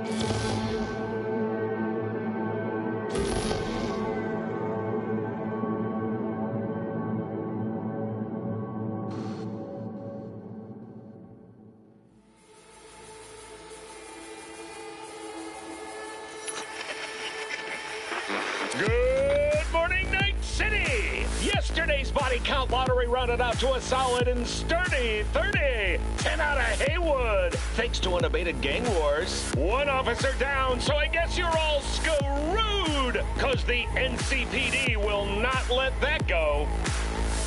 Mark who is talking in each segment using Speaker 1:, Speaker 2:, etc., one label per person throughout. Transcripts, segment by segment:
Speaker 1: Good morning, Night City! Yesterday's body count lottery rounded out to a solid and sturdy 30. 10 out of Haywood, thanks to unabated gang wars. One officer down, so I guess you're all screwed, cause the NCPD will not let that go.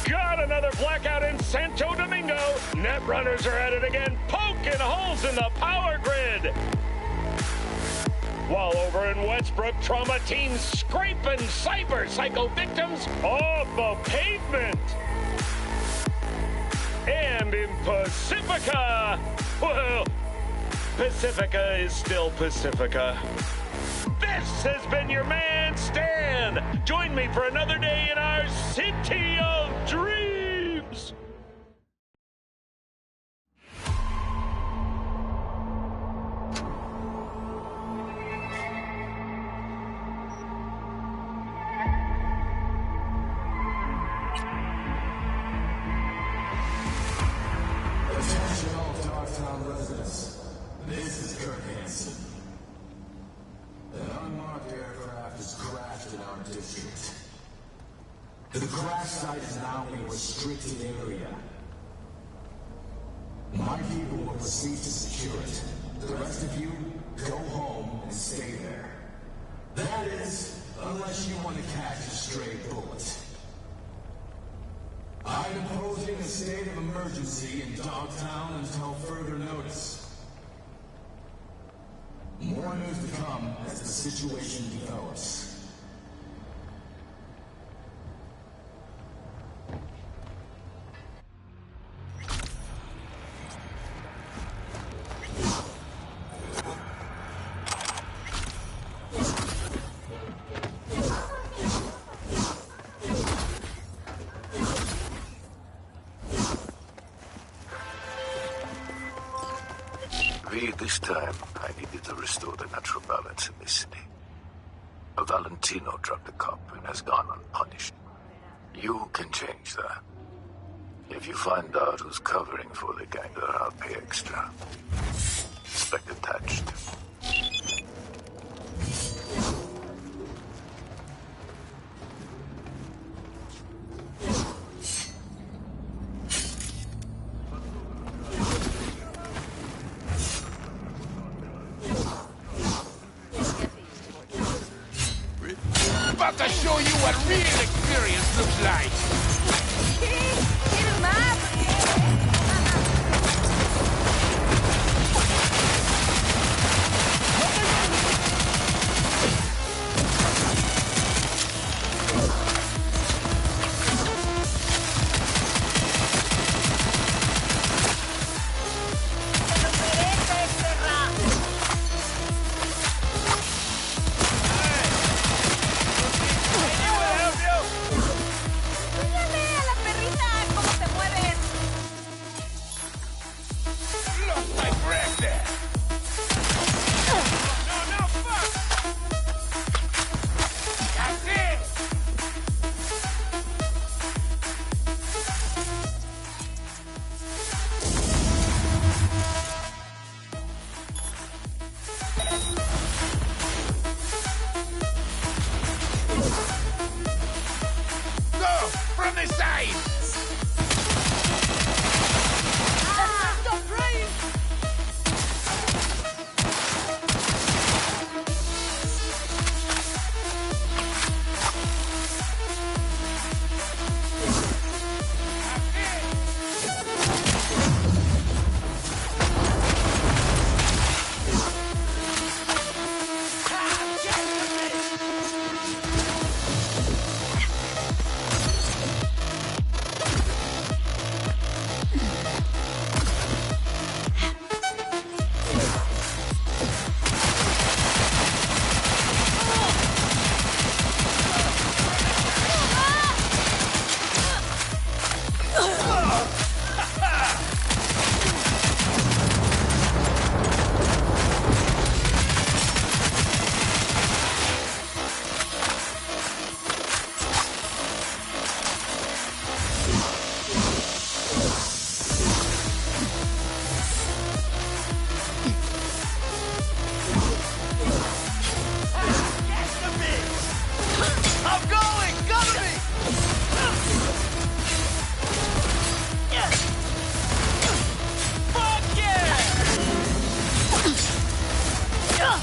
Speaker 1: Got another blackout in Santo Domingo. Net runners are at it again, poking holes in the power grid. While over in Westbrook, trauma teams scraping cyber psycho victims off the pavement. And in Pacifica, well, Pacifica is still Pacifica. This has been your man, Stan. Join me for another day in our City of Dreams.
Speaker 2: The crash site is now a restricted area. My people will proceed to secure it. The rest of you, go home and stay there. That is, unless you want to catch a stray bullet. I'm imposing a state of emergency in Dogtown until further notice. More news to come as the situation develops.
Speaker 3: This time, I needed to restore the natural balance in this city. A Valentino drugged the cop and has gone unpunished. You can change that. If you find out who's covering for the gangster, I'll pay extra. Spec attached.
Speaker 4: About to show you what real experience looks like.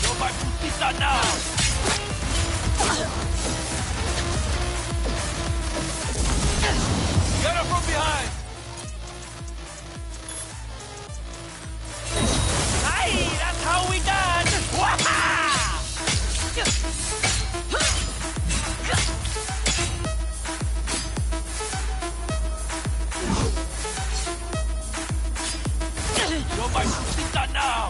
Speaker 4: You're my putita now! Get her from behind! Aye, that's how we done! Waha! You're my putita now!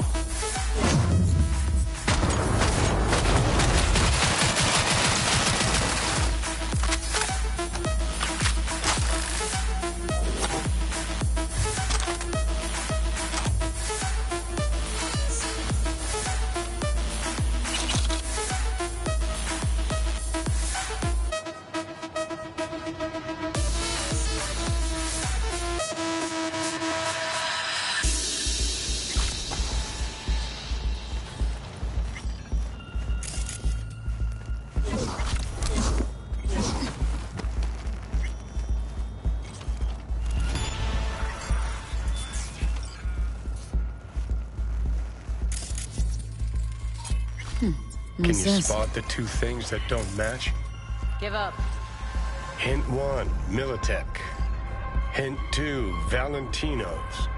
Speaker 5: Can you spot the two things that don't match?
Speaker 6: Give up.
Speaker 5: Hint 1, Militech. Hint 2, Valentino's.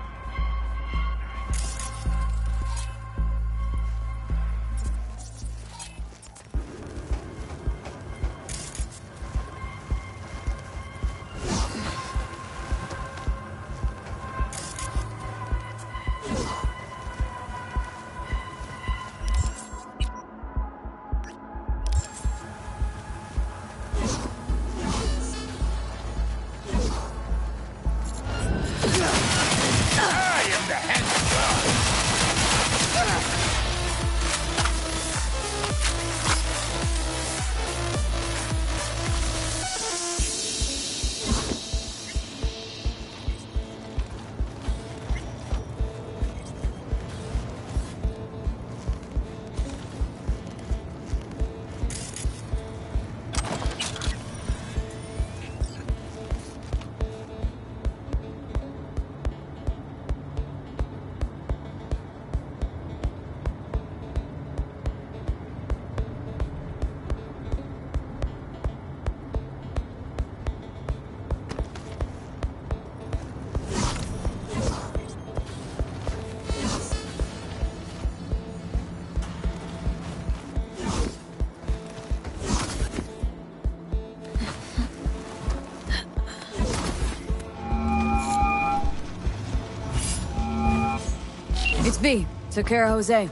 Speaker 6: It's B. Took care of Jose.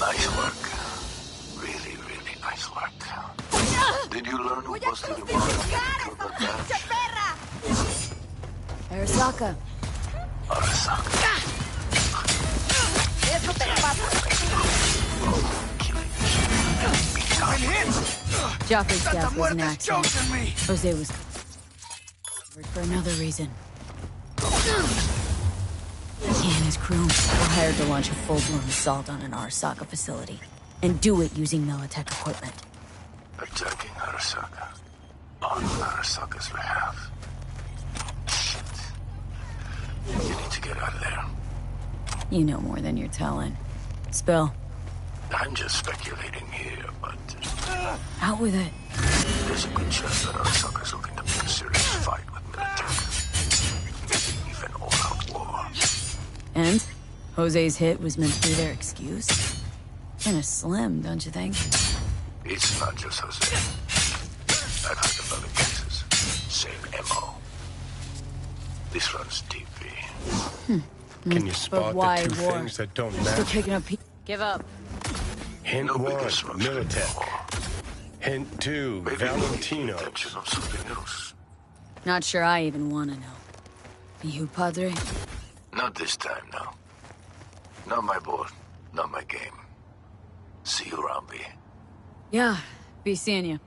Speaker 3: Nice work. Really, really nice work. Did you learn who busted him out and killed that batch?
Speaker 6: Arasaka.
Speaker 3: Arasaka.
Speaker 6: Joffrey's death was an accident. Jose was covered for another reason. He and his crew were hired to launch a full-blown assault on an Arasaka facility, and do it using Militech equipment.
Speaker 3: Attacking Arasaka. On Arasaka's behalf. Shit. You need to get out of there.
Speaker 6: You know more than you're telling. Spill.
Speaker 3: I'm just speculating here, but
Speaker 6: Out with it.
Speaker 3: there's a good chance that Arasaka's looking to make a serious fight with Militech. Maybe even all-out war.
Speaker 6: And? Jose's hit was meant to be their excuse? Kinda slim, don't you think?
Speaker 3: It's not just Jose. I've heard of other cases. Same MO. This runs deep, V.
Speaker 5: Can you spot
Speaker 6: why
Speaker 5: the two
Speaker 6: war?
Speaker 5: things that don't
Speaker 6: Still
Speaker 5: match?
Speaker 6: picking up Give up.
Speaker 5: Hint
Speaker 3: No
Speaker 5: 1,
Speaker 3: big disruption
Speaker 5: Militech.
Speaker 3: anymore.
Speaker 5: Hint 2,
Speaker 3: Maybe
Speaker 5: Valentino's.
Speaker 3: intention of something else.
Speaker 6: Not sure I even want to know. You, Padre?
Speaker 3: Not this time, no. Not my board, not my game. See you around, B.
Speaker 6: Yeah, be seeing you.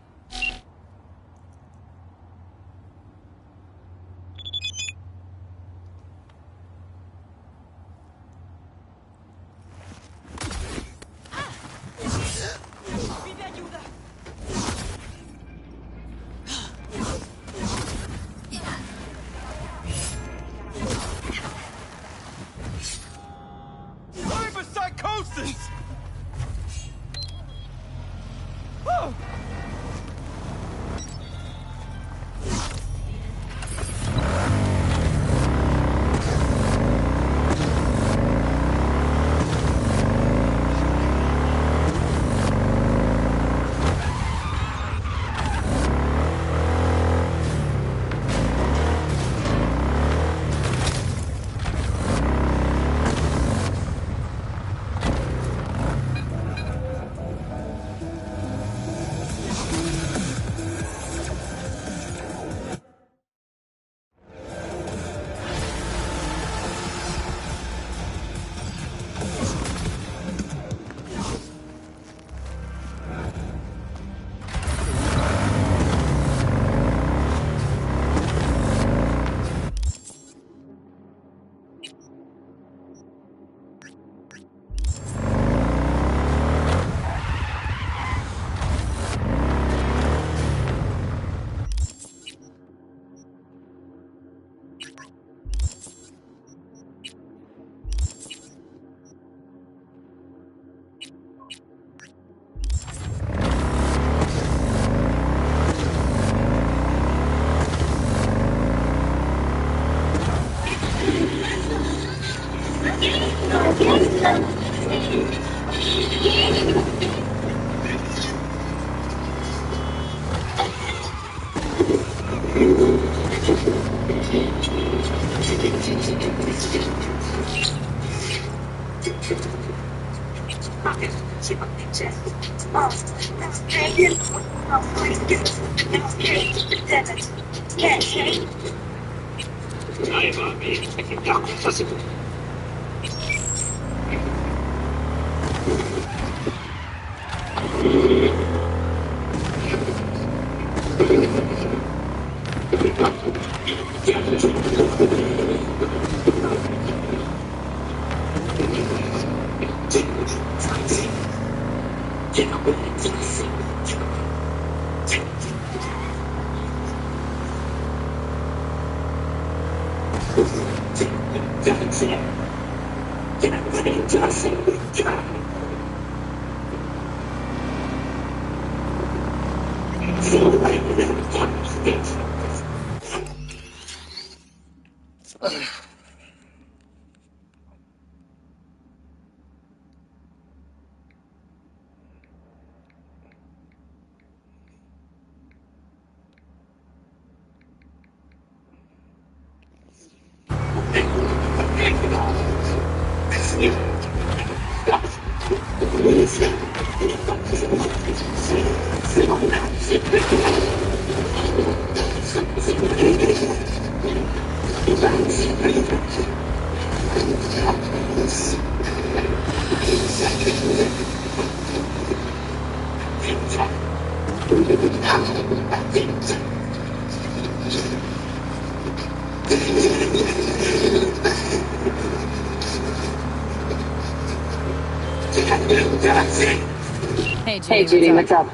Speaker 6: Hey, Judy, what's up?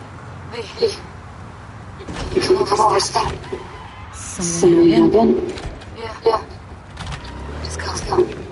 Speaker 7: From overstep.
Speaker 6: Something happened?
Speaker 7: Yeah. Just come.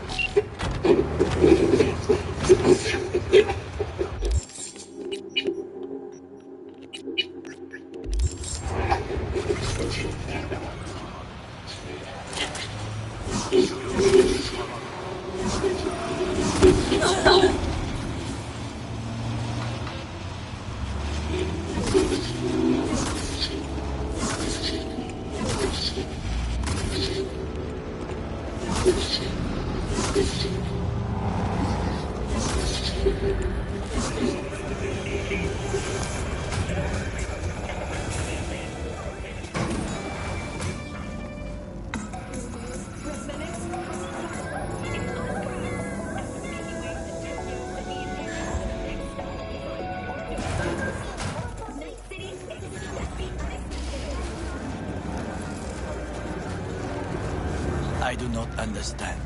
Speaker 8: I do not understand.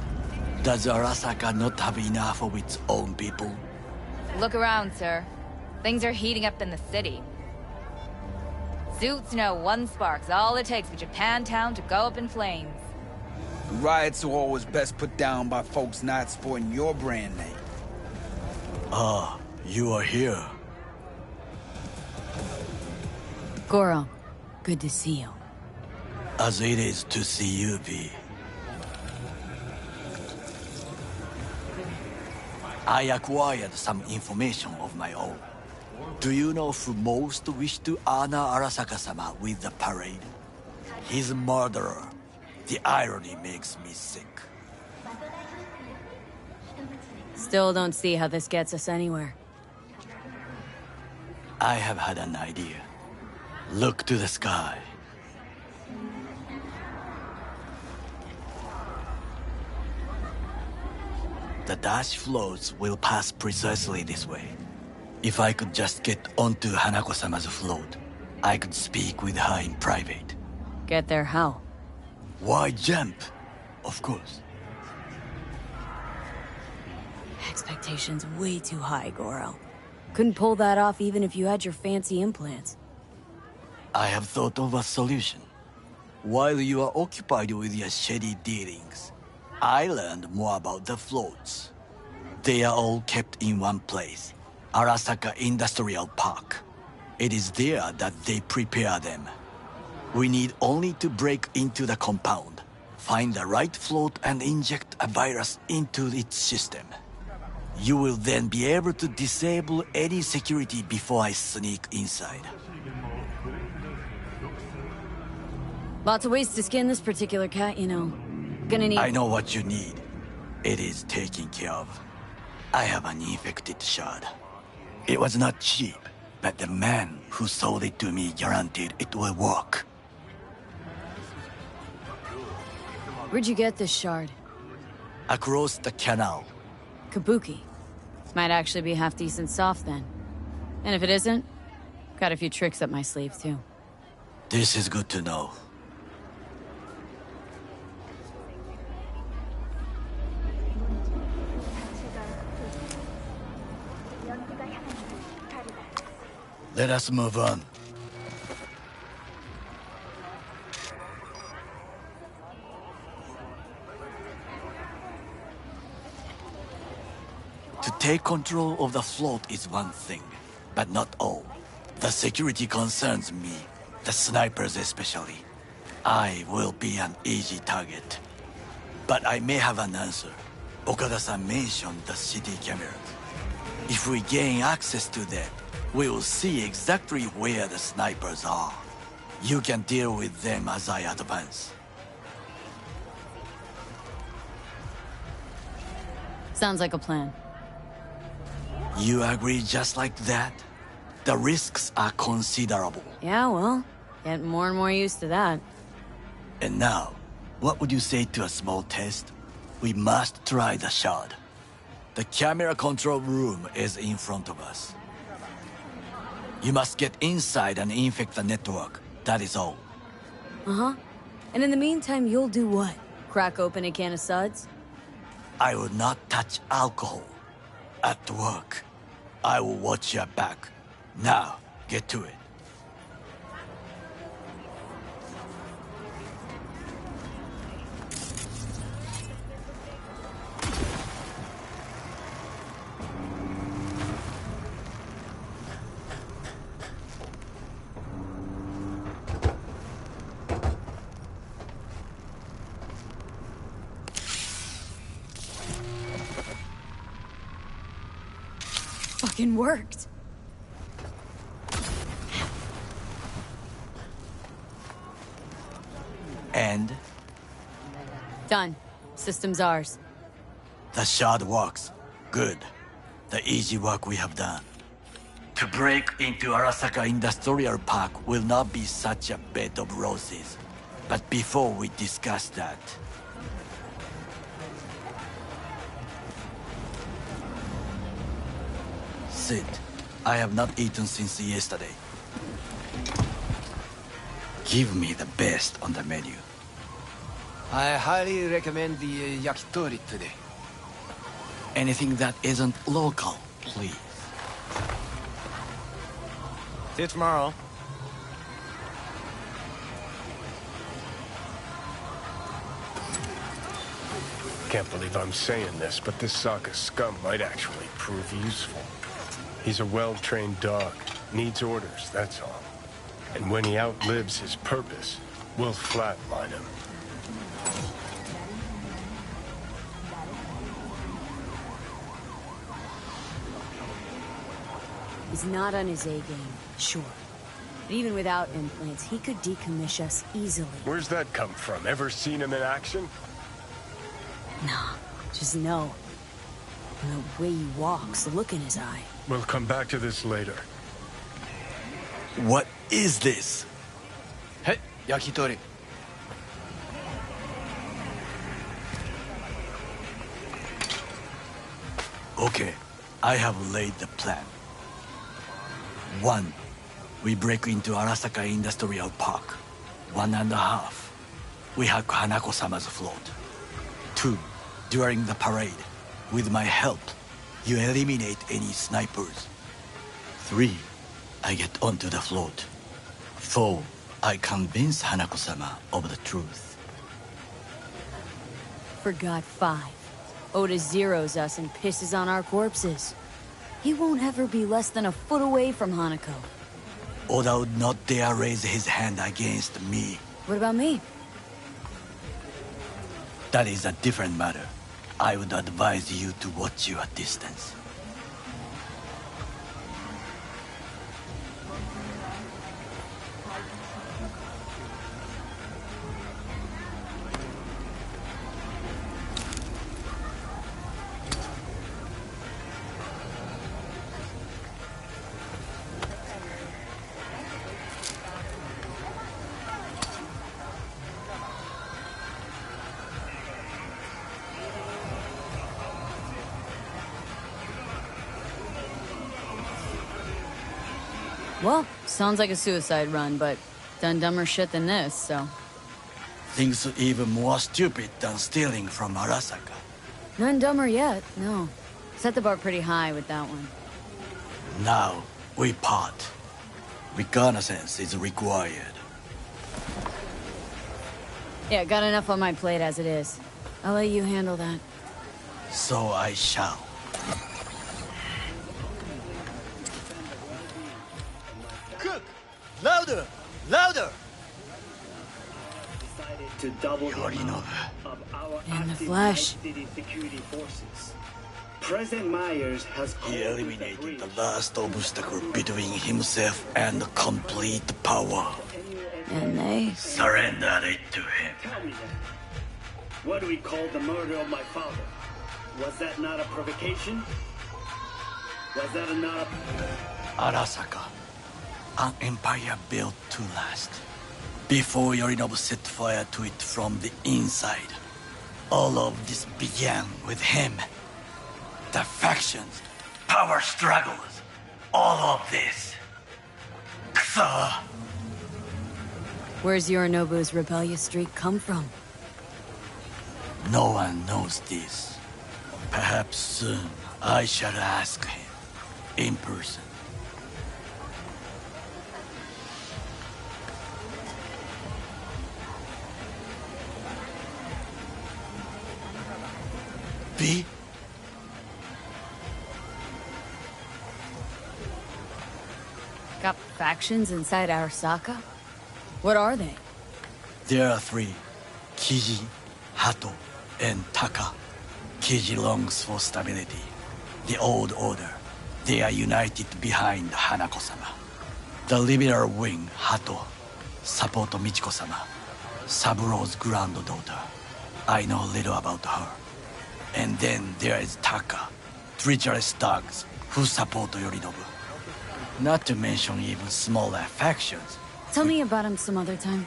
Speaker 8: Does Arasaka not have enough of its own people?
Speaker 9: Look around, sir. Things are heating up in the city. Suits know one spark's all it takes for Japantown to go up in flames.
Speaker 10: Riots are always best put down by folks not sporting your brand name.
Speaker 8: Ah, you are here.
Speaker 6: Goro, good to see you.
Speaker 8: As it is to see you, V. I acquired some information of my own. Do you know who most wished to honor Arasaka-sama with the parade? His murderer. The irony makes me sick.
Speaker 6: Still don't see how this gets us anywhere.
Speaker 8: I have had an idea. Look to the sky. The dash floats will pass precisely this way. If I could just get onto Hanako-sama's float, I could speak with her in private.
Speaker 6: Get there how?
Speaker 8: Why jump? Of course.
Speaker 6: Expectations way too high, Goro. Couldn't pull that off even if you had your fancy implants.
Speaker 8: I have thought of a solution. While you are occupied with your shady dealings, I learned more about the floats. They are all kept in one place, Arasaka Industrial Park. It is there that they prepare them. We need only to break into the compound, find the right float and inject a virus into its system. You will then be able to disable any security before I sneak inside.
Speaker 6: Lots of ways to skin this particular cat, you know. Gonna need...
Speaker 8: I know what you need. It is taken care of. I have an infected shard. It was not cheap, but the man who sold it to me guaranteed it will work.
Speaker 6: Where'd you get this shard?
Speaker 8: Across the canal.
Speaker 6: Kabuki. Might actually be half decent soft then. And if it isn't, got a few tricks up my sleeve too.
Speaker 8: This is good to know. Let us move on. To take control of the float is one thing, but not all. The security concerns me, the snipers especially. I will be an easy target. But I may have an answer. Okada-san mentioned the city cameras. If we gain access to them, we will see exactly where the snipers are. You can deal with them as I advance.
Speaker 6: Sounds like a plan.
Speaker 8: You agree just like that? The risks are considerable.
Speaker 6: Yeah, well, getting more and more used to that.
Speaker 8: And now, what would you say to a small test? We must try the shard. The camera control room is in front of us. You must get inside and infect the network. That is all.
Speaker 6: Uh-huh. And in the meantime, you'll do what? Crack open a can of suds?
Speaker 8: I will not touch alcohol. At work, I will watch your back. Now, get to it.
Speaker 6: Fucking worked.
Speaker 8: And?
Speaker 6: Done. System's ours.
Speaker 8: The shard works. Good. The easy work we have done. To break into Arasaka Industrial Park will not be such a bed of roses. But before we discuss that... Sit. I have not eaten since yesterday. Give me the best on the menu.
Speaker 10: I highly recommend the yakitori today.
Speaker 8: Anything that isn't local, please.
Speaker 5: See you tomorrow. Can't believe I'm saying this, but this Sokka scum might actually prove useful. He's a well-trained dog. Needs orders, that's all. And when he outlives his purpose, we'll flatline him.
Speaker 6: He's not on his A-game, sure. But even without implants, he could decommission us easily.
Speaker 5: Where's that come from? Ever seen him in action?
Speaker 6: Nah, just know. And the way he walks, the look in his eye.
Speaker 5: We'll come back to this later.
Speaker 8: What is this?
Speaker 10: Hey, yakitori.
Speaker 8: Okay, I have laid the plan. 1. We break into Arasaka Industrial Park. 1.5. We hack Hanako-sama's float. 2. During the parade, with my help, you eliminate any snipers. 3. I get onto the float. 4. I convince Hanako-sama of the truth.
Speaker 6: Forgot 5. Oda zeroes us and pisses on our corpses. He won't ever be less than a foot away from Hanako.
Speaker 8: Oda would not dare raise his hand against me.
Speaker 6: What about me?
Speaker 8: That is a different matter. I would advise you to watch your distance.
Speaker 6: Well, sounds like a suicide run, but done dumber shit than this, so...
Speaker 8: Things even more stupid than stealing from Arasaka.
Speaker 6: None dumber yet, no. Set the bar pretty high with that one.
Speaker 8: Now, we part. Reconnaissance is required.
Speaker 6: Yeah, got enough on my plate as it is. I'll let you handle that.
Speaker 8: So I shall. Cook! Louder! Louder! Yorinobu.
Speaker 6: In the flesh.
Speaker 11: President Myers has
Speaker 8: He eliminated the last obstacle between himself and complete power.
Speaker 6: And they...
Speaker 8: Surrendered it to him.
Speaker 11: Tell me that. What do we call the murder of my father? Was that not a provocation? Was that not a...
Speaker 8: Arasaka. An empire built to last. Before Yorinobu set fire to it from the inside. All of this began with him. The factions, power struggles, all of this. Kusa!
Speaker 6: Where's Yorinobu's rebellious streak come from?
Speaker 8: No one knows this. Perhaps soon I shall ask him in person. B?
Speaker 6: Got factions inside Arasaka? What are they?
Speaker 8: There are 3. Kiji, Hato, and Taka. Kiji longs for stability. The old order. They are united behind Hanako-sama. The liberal wing, Hato, support Michiko-sama, Saburo's granddaughter. I know little about her. And then there is Taka, treacherous thugs who support Yorinobu. Not to mention even smaller factions.
Speaker 6: Tell me about him some other time.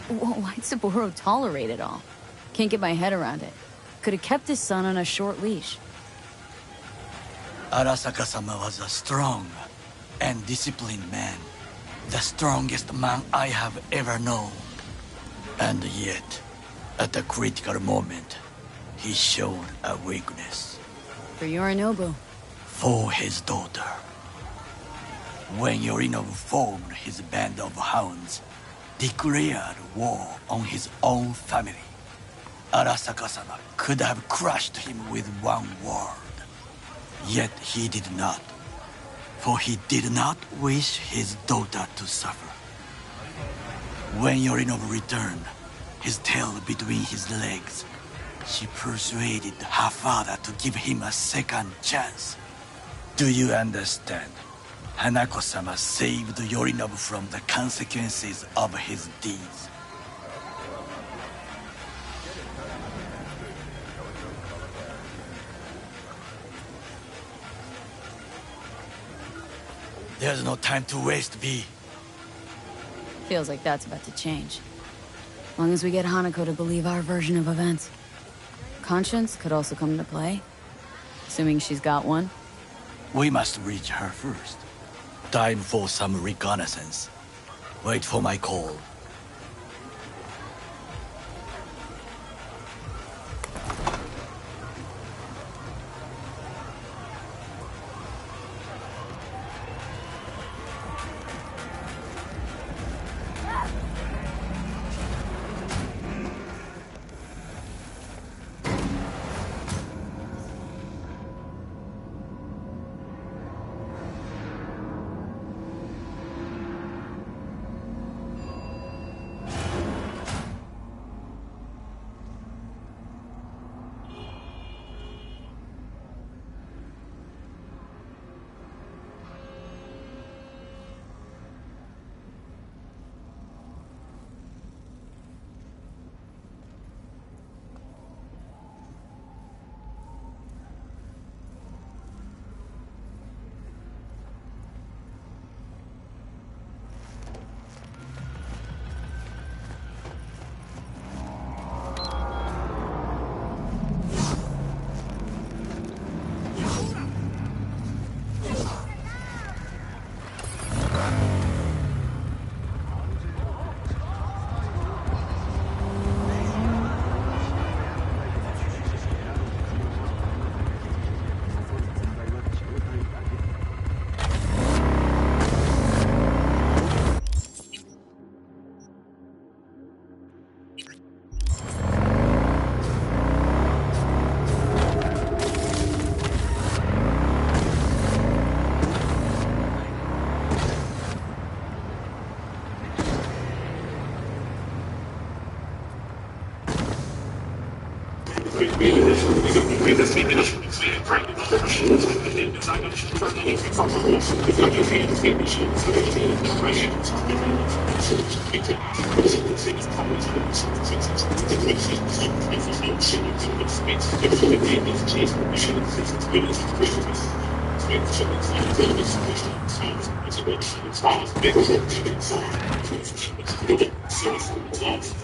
Speaker 6: Why'd Saburo tolerate it all? Can't get my head around it. Could have kept his son on a short leash.
Speaker 8: Arasaka-sama was a strong and disciplined man. The strongest man I have ever known. And yet, at the critical moment, he showed a weakness.
Speaker 6: For Yorinobu.
Speaker 8: For his daughter. When Yorinobu formed his band of hounds, declared war on his own family, Arasaka-sama could have crushed him with one word. Yet he did not. for he did not wish his daughter to suffer. When Yorinov returned, his tail between his legs, she persuaded her father to give him a second chance. Do you understand? Hanako-sama saved Yorinov from the consequences of his deeds. There's no time to waste, V.
Speaker 6: Feels like that's about to change. As long as we get Hanako to believe our version of events. Conscience could also come into play. Assuming she's got one.
Speaker 8: We must reach her first. Time for some reconnaissance. Wait for my call.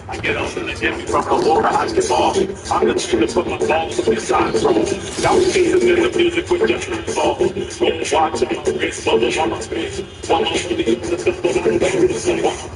Speaker 12: I get up and I get me from the water, I get off. I'm the chief to put my balls to the side from. Y'all see him in the music with just fall. Watching my face, bubbles on my face. One of the things that's the one I'm going to say.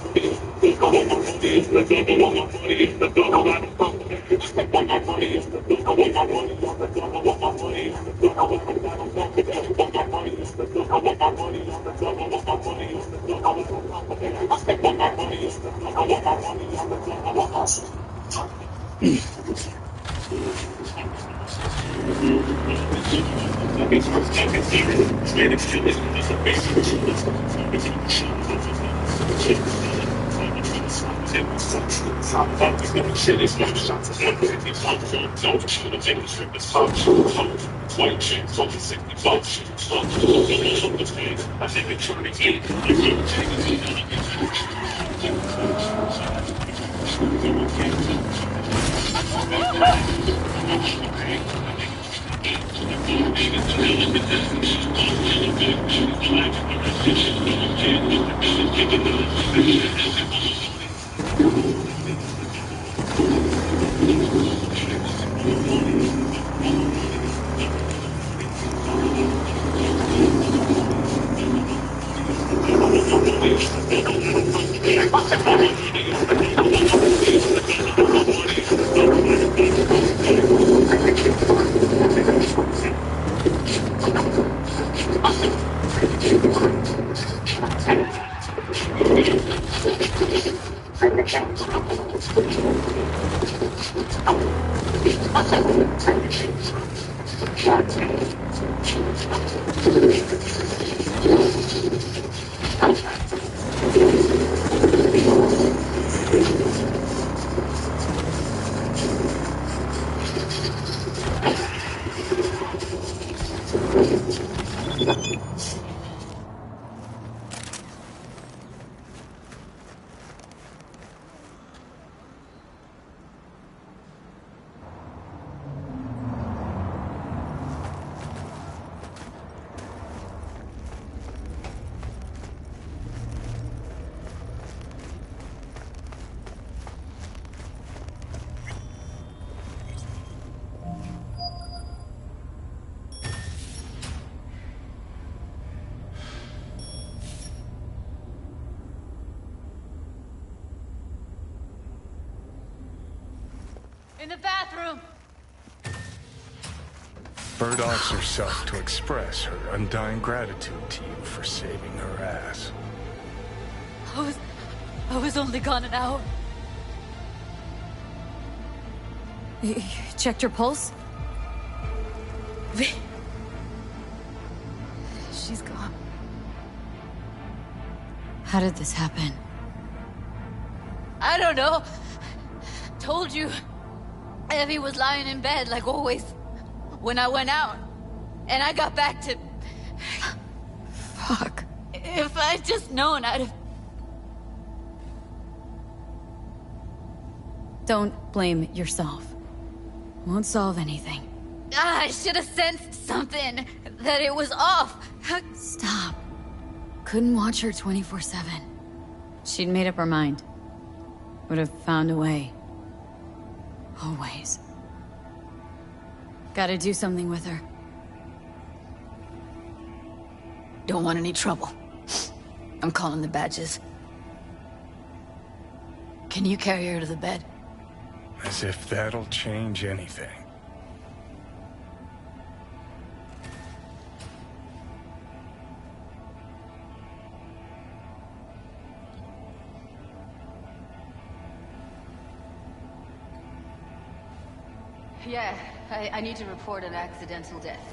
Speaker 6: In the bathroom!
Speaker 5: Bird offs herself to express her undying gratitude to you for saving her ass.
Speaker 6: I was only gone an hour. You checked your pulse? She's gone. How did this happen?
Speaker 13: I don't know. Told you. Evie was lying in bed like always. When I went out. And I got back to...
Speaker 6: Fuck.
Speaker 13: If I'd just known, I'd have...
Speaker 6: Don't blame yourself. Won't solve anything.
Speaker 13: I should have sensed something. That it was off.
Speaker 6: Stop. Couldn't watch her 24/7. She'd made up her mind. Would have found a way. Always. Gotta do something with her.
Speaker 13: Don't want any trouble. I'm calling the badges. Can you carry her to the bed?
Speaker 5: As if that'll change anything.
Speaker 13: Yeah, I need to report an accidental death.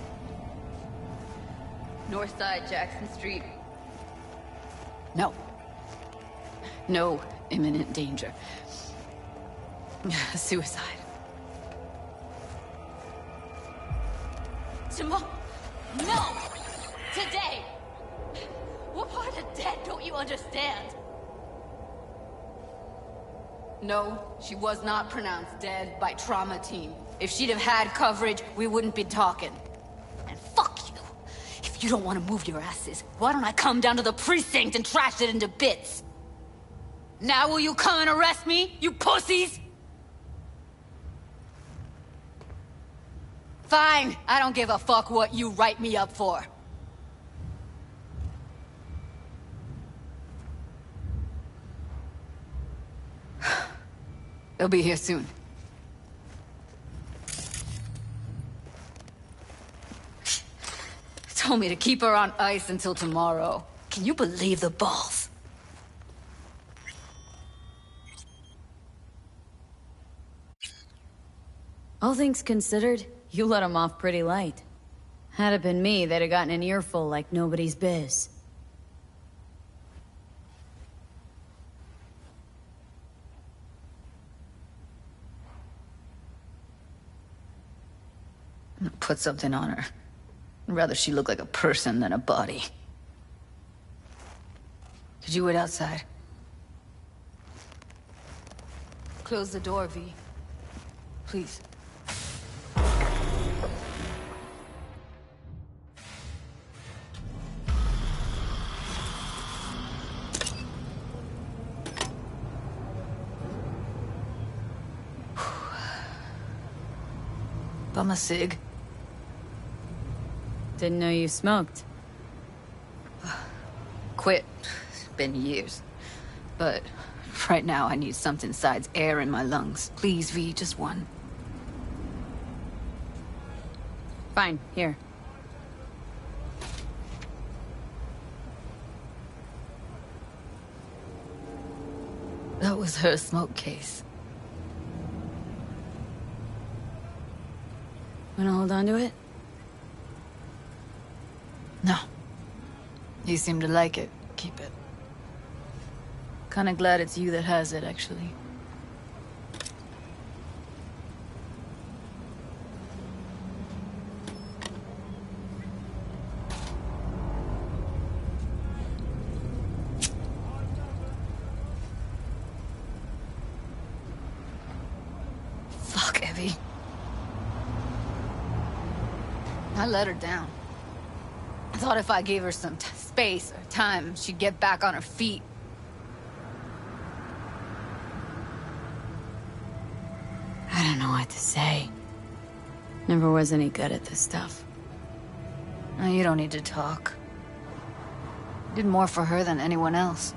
Speaker 13: North side, Jackson Street. No. No imminent danger. Suicide. Tomorrow? No! Today! What part of dead don't you understand? No, she was not pronounced dead by trauma team. If she'd have had coverage, we wouldn't be talking. And fuck you! If you don't want to move your asses, why don't I come down to the precinct and trash it into bits? Now will you come and arrest me, you pussies? Fine, I don't give a fuck what you write me up for. They'll be here soon. Told me to keep her on ice until tomorrow. Can you believe the balls?
Speaker 6: All things considered, you let him off pretty light. Had it been me, they'd have gotten an earful like nobody's biz.
Speaker 13: I'm gonna put something on her. I'd rather she look like a person than a body. Could you wait outside? Close the door, V. Please. Bum a cig.
Speaker 6: Didn't know you smoked.
Speaker 13: Quit. It's been years. But right now I need something besides air in my lungs. Please, V, just one.
Speaker 6: Fine, here.
Speaker 13: That was her smoke case.
Speaker 6: Wanna hold on to it?
Speaker 13: No. You seem to like it. Keep it. Kinda glad it's you that has it, actually. I let her down. I thought if I gave her some space or time, she'd get back on her feet.
Speaker 6: I don't know what to say. Never was any good at this stuff.
Speaker 13: No, you don't need to talk. Did more for her than anyone else.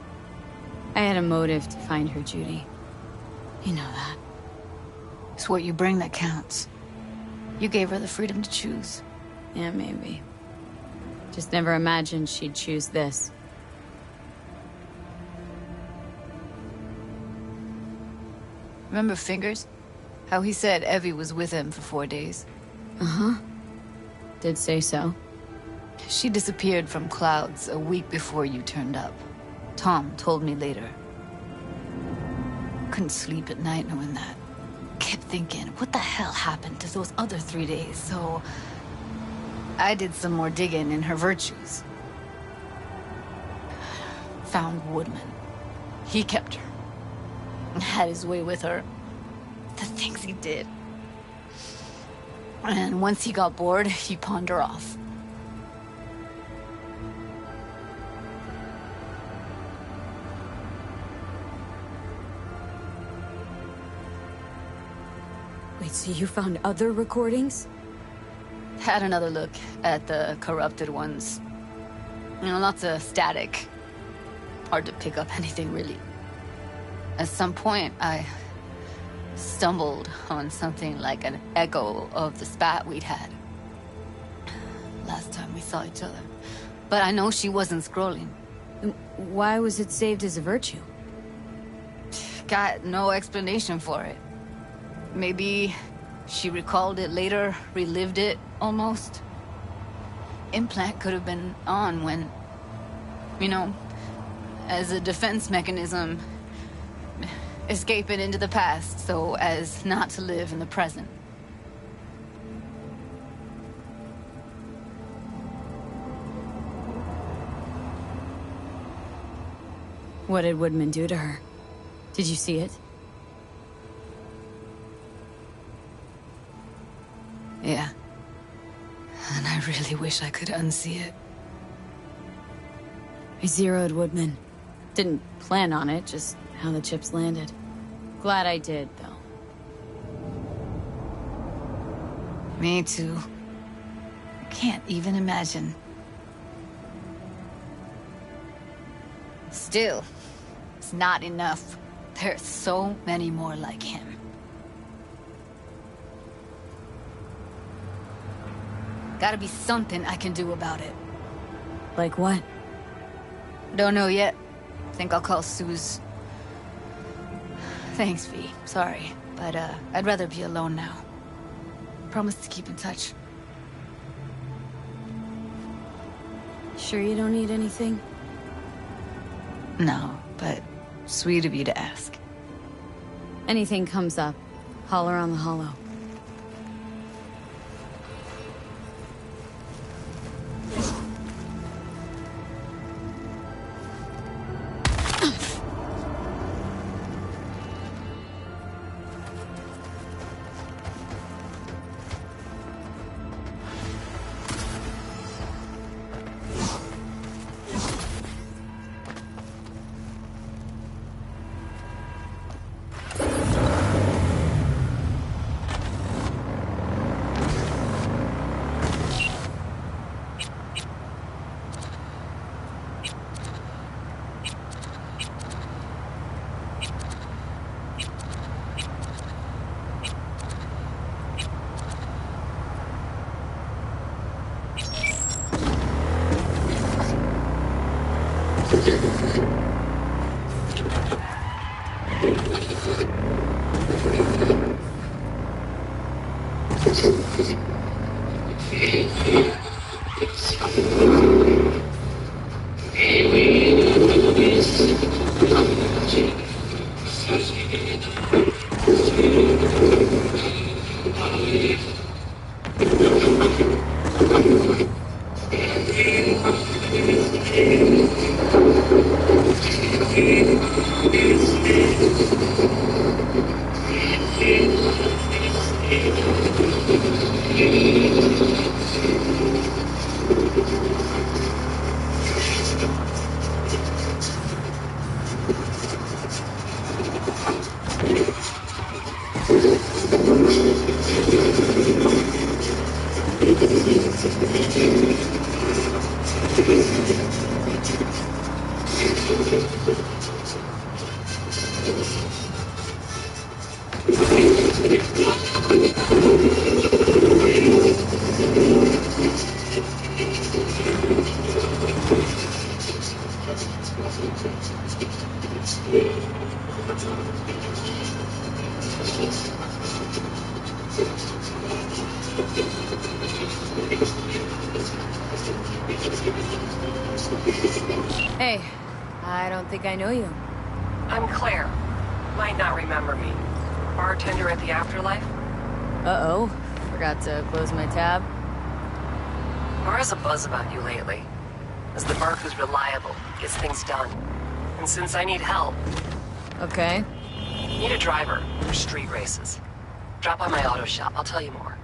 Speaker 6: I had a motive to find her, Judy. You know that.
Speaker 13: It's what you bring that counts. You gave her the freedom to choose.
Speaker 6: Yeah, maybe. Just never imagined she'd choose this.
Speaker 13: Remember Fingers? How he said Evie was with him for 4 days?
Speaker 6: Uh-huh. Did say so.
Speaker 13: She disappeared from Clouds a week before you turned up. Tom told me later. Couldn't sleep at night knowing that. Kept thinking, what the hell happened to those other 3 days? So I did some more digging in her virtues. Found Woodman. He kept her. Had his way with her. The things he did. And once he got bored, he pawned her off.
Speaker 6: Wait, so you found other recordings?
Speaker 13: Had another look at the corrupted ones. You know, lots of static. Hard to pick up anything, really. At some point, I stumbled on something like an echo of the spat we'd had. Last time we saw each other. But I know she wasn't scrolling.
Speaker 6: Why was it saved as a virtue?
Speaker 13: Got no explanation for it. Maybe she recalled it later, relived it, almost. Implant could have been on when, you know, as a defense mechanism, escape it into the past so as not to live in the present.
Speaker 6: What did Woodman do to her? Did you see it?
Speaker 13: Yeah. And I really wish I could unsee it.
Speaker 6: I zeroed Woodman. Didn't plan on it, just how the chips landed. Glad I did, though.
Speaker 13: Me too. I can't even imagine. Still, it's not enough. There's so many more like him. Gotta be something I can do about it.
Speaker 6: Like what?
Speaker 13: Don't know yet. Think I'll call Suze. Thanks, V. Sorry, but I'd rather be alone now. Promise to keep in touch.
Speaker 6: Sure you don't need anything?
Speaker 13: No, but sweet of you to ask.
Speaker 6: Anything comes up, holler on the holo. Hey, I don't think I know you.
Speaker 14: I'm Claire. Might not remember me. Bartender at the Afterlife?
Speaker 6: Uh-oh. Forgot to close my tab.
Speaker 14: Bar has a buzz about you lately. As the bar who's reliable, gets things done. And since I need help...
Speaker 6: Okay.
Speaker 14: Need a driver for street races. Drop by my auto shop, I'll tell you more.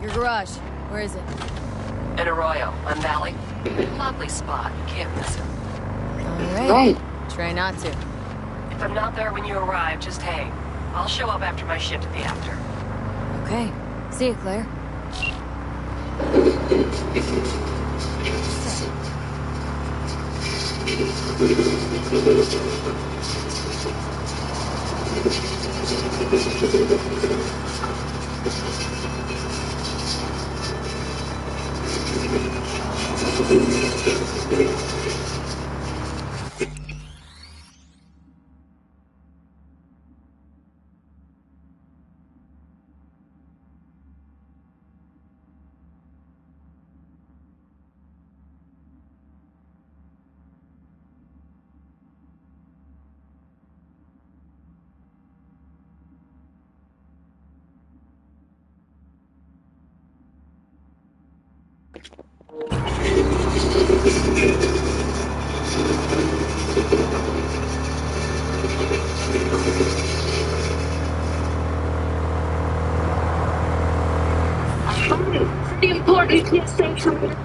Speaker 6: Your garage. Where is it?
Speaker 14: In Arroyo, on Valley. Lovely spot, you can't miss it.
Speaker 6: Alright. Try not to.
Speaker 14: If I'm not there when you arrive, just hang. I'll show up after my shift at the After.
Speaker 6: Okay. See you, Claire.
Speaker 7: The important PSA from you.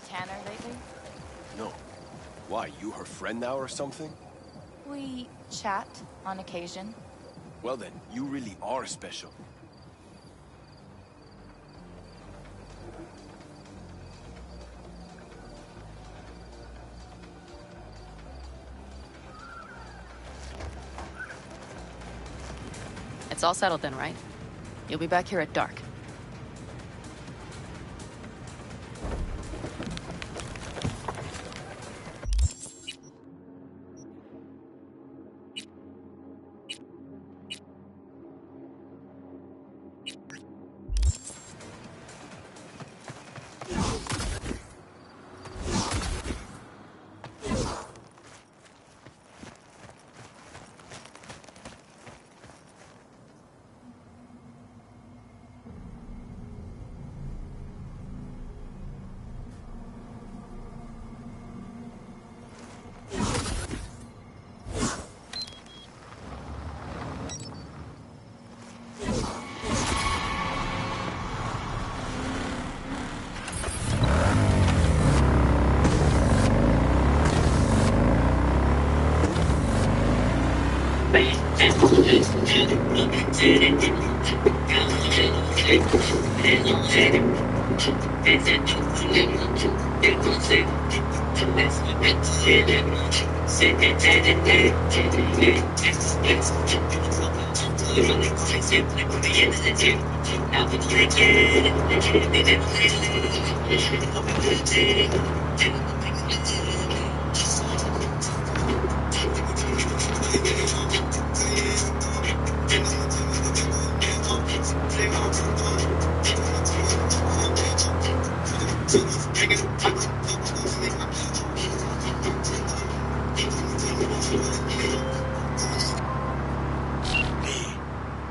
Speaker 9: Tanner lately?
Speaker 15: No. Why, you her friend now or something?
Speaker 9: We chat on occasion.
Speaker 15: Well then, you really are special.
Speaker 16: It's all settled then, right? You'll be back here at dark.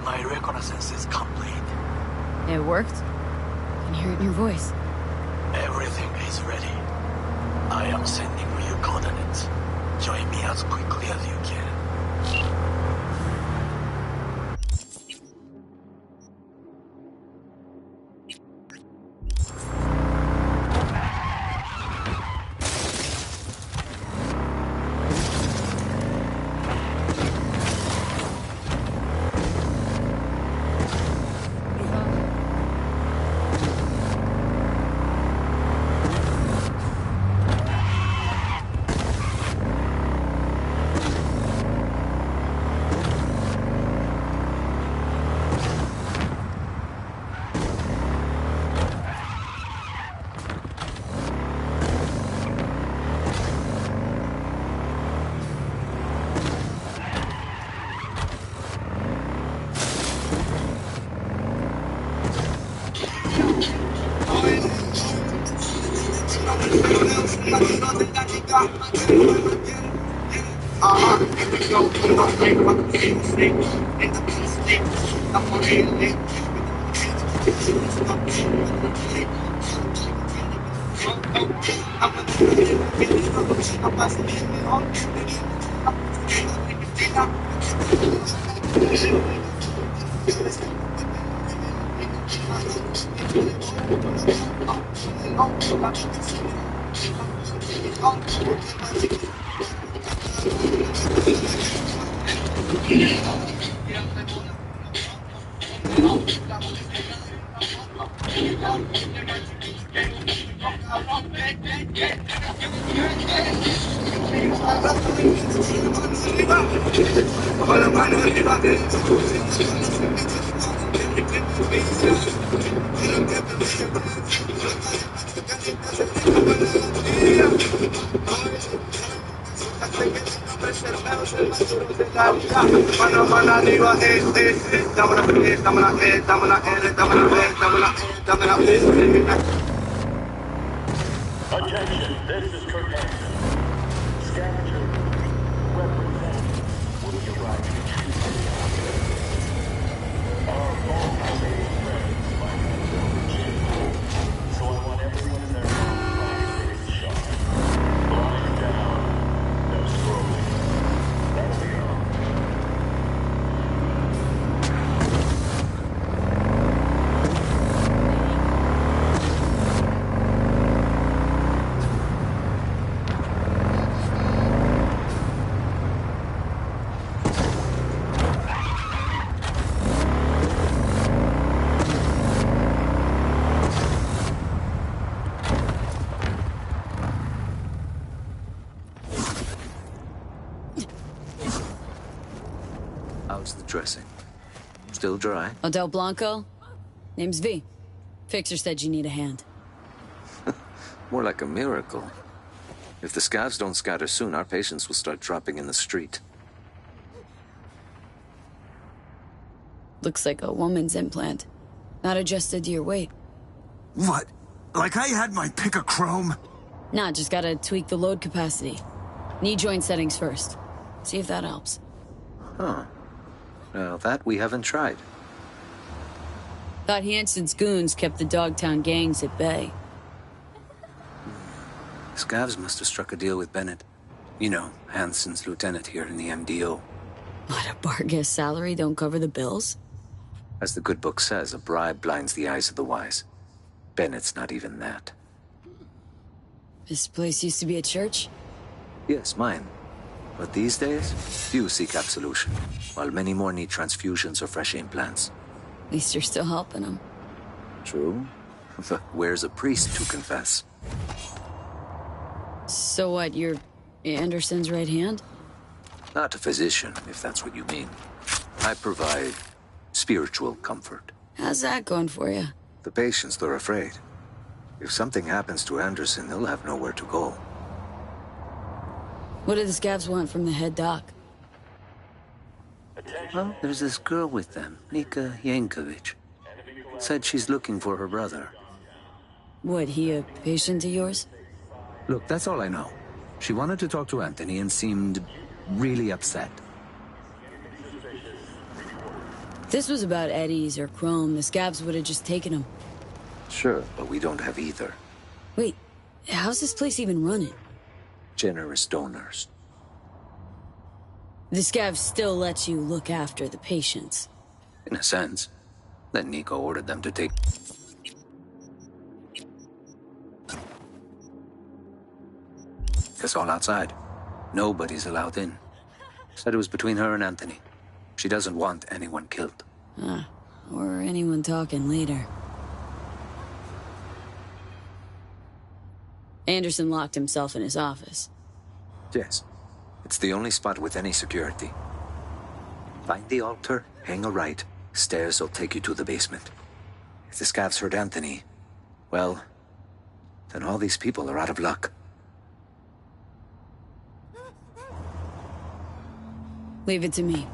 Speaker 8: My reconnaissance is complete.
Speaker 6: It worked? I can hear it in your voice.
Speaker 8: Everything is ready. I am sending you coordinates. Join me as quickly as you can.
Speaker 12: Attention, this is Kurt Hansen. Scavenger, represent. Will be arriving in 2 minutes. Our all-pervading friends might have no jail. So I want everyone in their own private shot. Lying down, no scrolling. That'll be all.
Speaker 3: How's the dressing? Still dry?
Speaker 6: Odell Blanco? Name's V. Fixer said you need a hand.
Speaker 3: More like a miracle. If the scavs don't scatter soon, our patients will start dropping in the street.
Speaker 6: Looks like a woman's implant. Not adjusted to your weight.
Speaker 17: What? Like I had my pick of chrome?
Speaker 6: Nah, just gotta tweak the load capacity. Knee joint settings first. See if that helps.
Speaker 3: Huh. Well, that we haven't tried.
Speaker 6: Thought Hansen's goons kept the Dogtown gangs at bay.
Speaker 3: Scavs must have struck a deal with Bennett. You know, Hansen's lieutenant here in the MDO.
Speaker 6: What, a bar-guest salary don't cover the bills?
Speaker 3: As the good book says, a bribe blinds the eyes of the wise. Bennett's not even that.
Speaker 6: This place used to be a church?
Speaker 3: Yes, mine. But these days, few seek absolution, while many more need transfusions or fresh implants.
Speaker 6: At least you're still helping them.
Speaker 3: True. But where's a priest to confess?
Speaker 6: So what, you're Anderson's right hand?
Speaker 3: Not a physician, if that's what you mean. I provide
Speaker 18: spiritual comfort.
Speaker 6: How's that going for you?
Speaker 18: The patients, they're afraid. If something happens to Anderson, they'll have nowhere to go.
Speaker 6: What do the scabs want from the head doc?
Speaker 18: Well, there's this girl with them, Nika Yankovic. Said she's looking for her brother.
Speaker 6: What, he a patient of yours?
Speaker 18: Look, that's all I know. She wanted to talk to Anthony and seemed really upset.
Speaker 6: If this was about Eddie's or Chrome, the scabs would have just taken him.
Speaker 18: Sure, but we don't have either.
Speaker 6: Wait, how's this place even running?
Speaker 18: Generous donors.
Speaker 6: The scabs still let you look after the patients.
Speaker 18: In a sense. Then Nico ordered them to take... It's all outside. Nobody's allowed in. Said it was between her and Anthony. She doesn't want anyone killed.
Speaker 6: Huh. Or anyone talking later. Anderson locked himself in his office.
Speaker 18: Yes. It's the only spot with any security. Find the altar, hang a right. Stairs will take you to the basement. If the scavs hurt Anthony, well, then all these people are out of luck.
Speaker 6: Leave it to me.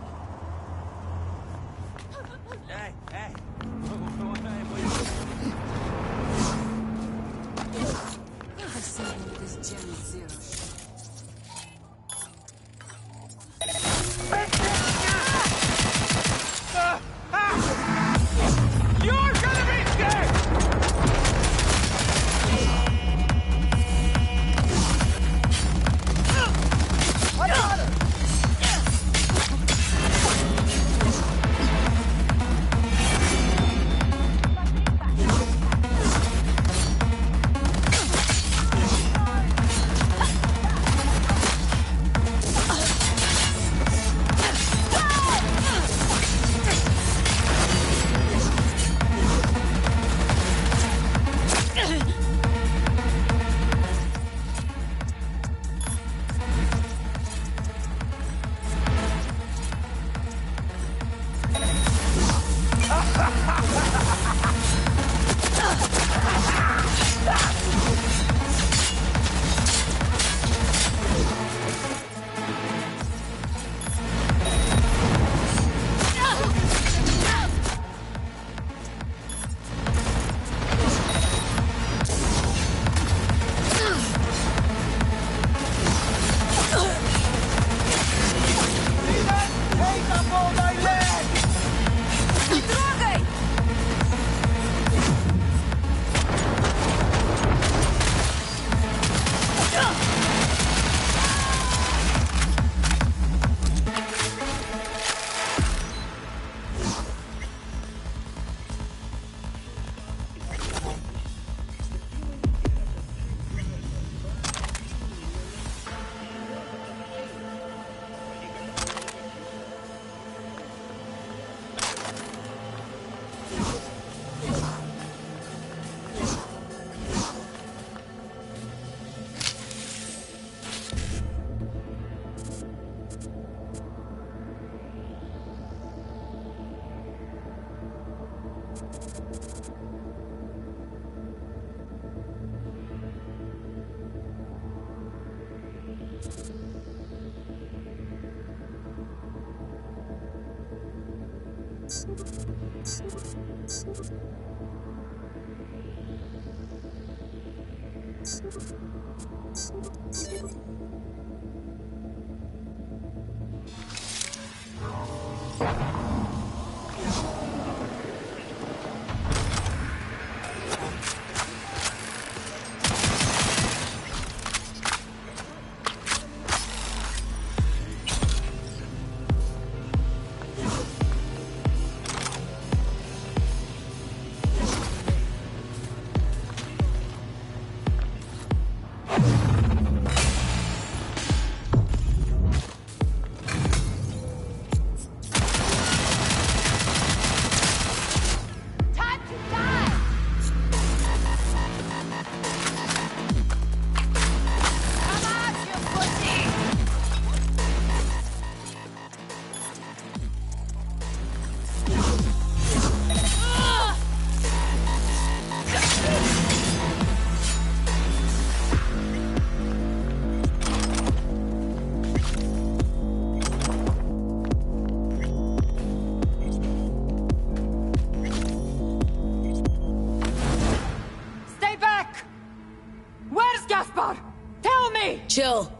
Speaker 6: Chill.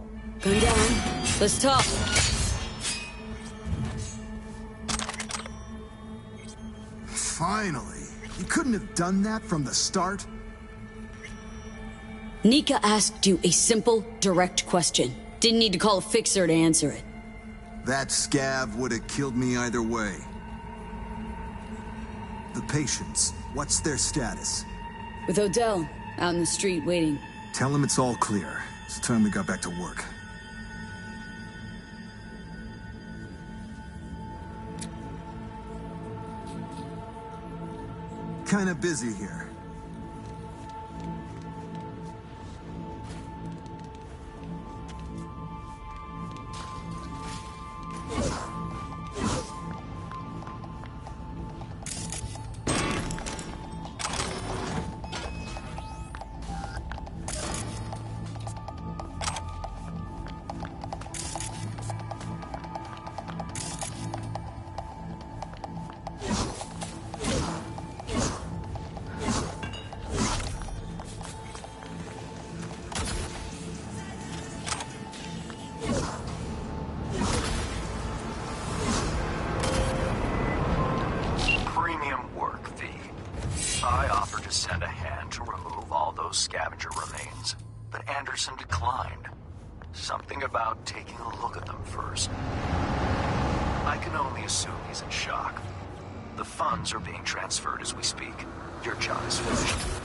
Speaker 6: Gun down. Let's talk.
Speaker 17: Finally. You couldn't have done that from the start?
Speaker 6: Nika asked you a simple, direct question. Didn't need to call a fixer to answer it.
Speaker 17: That scav would have killed me either way. The patients, what's their status?
Speaker 6: With Odell, out in the street, waiting.
Speaker 17: Tell him it's all clear. It's time we got back to work. Kinda busy here.
Speaker 3: Something about taking a look at them first. I can only assume he's in shock. The funds are being transferred as we speak. Your job is finished.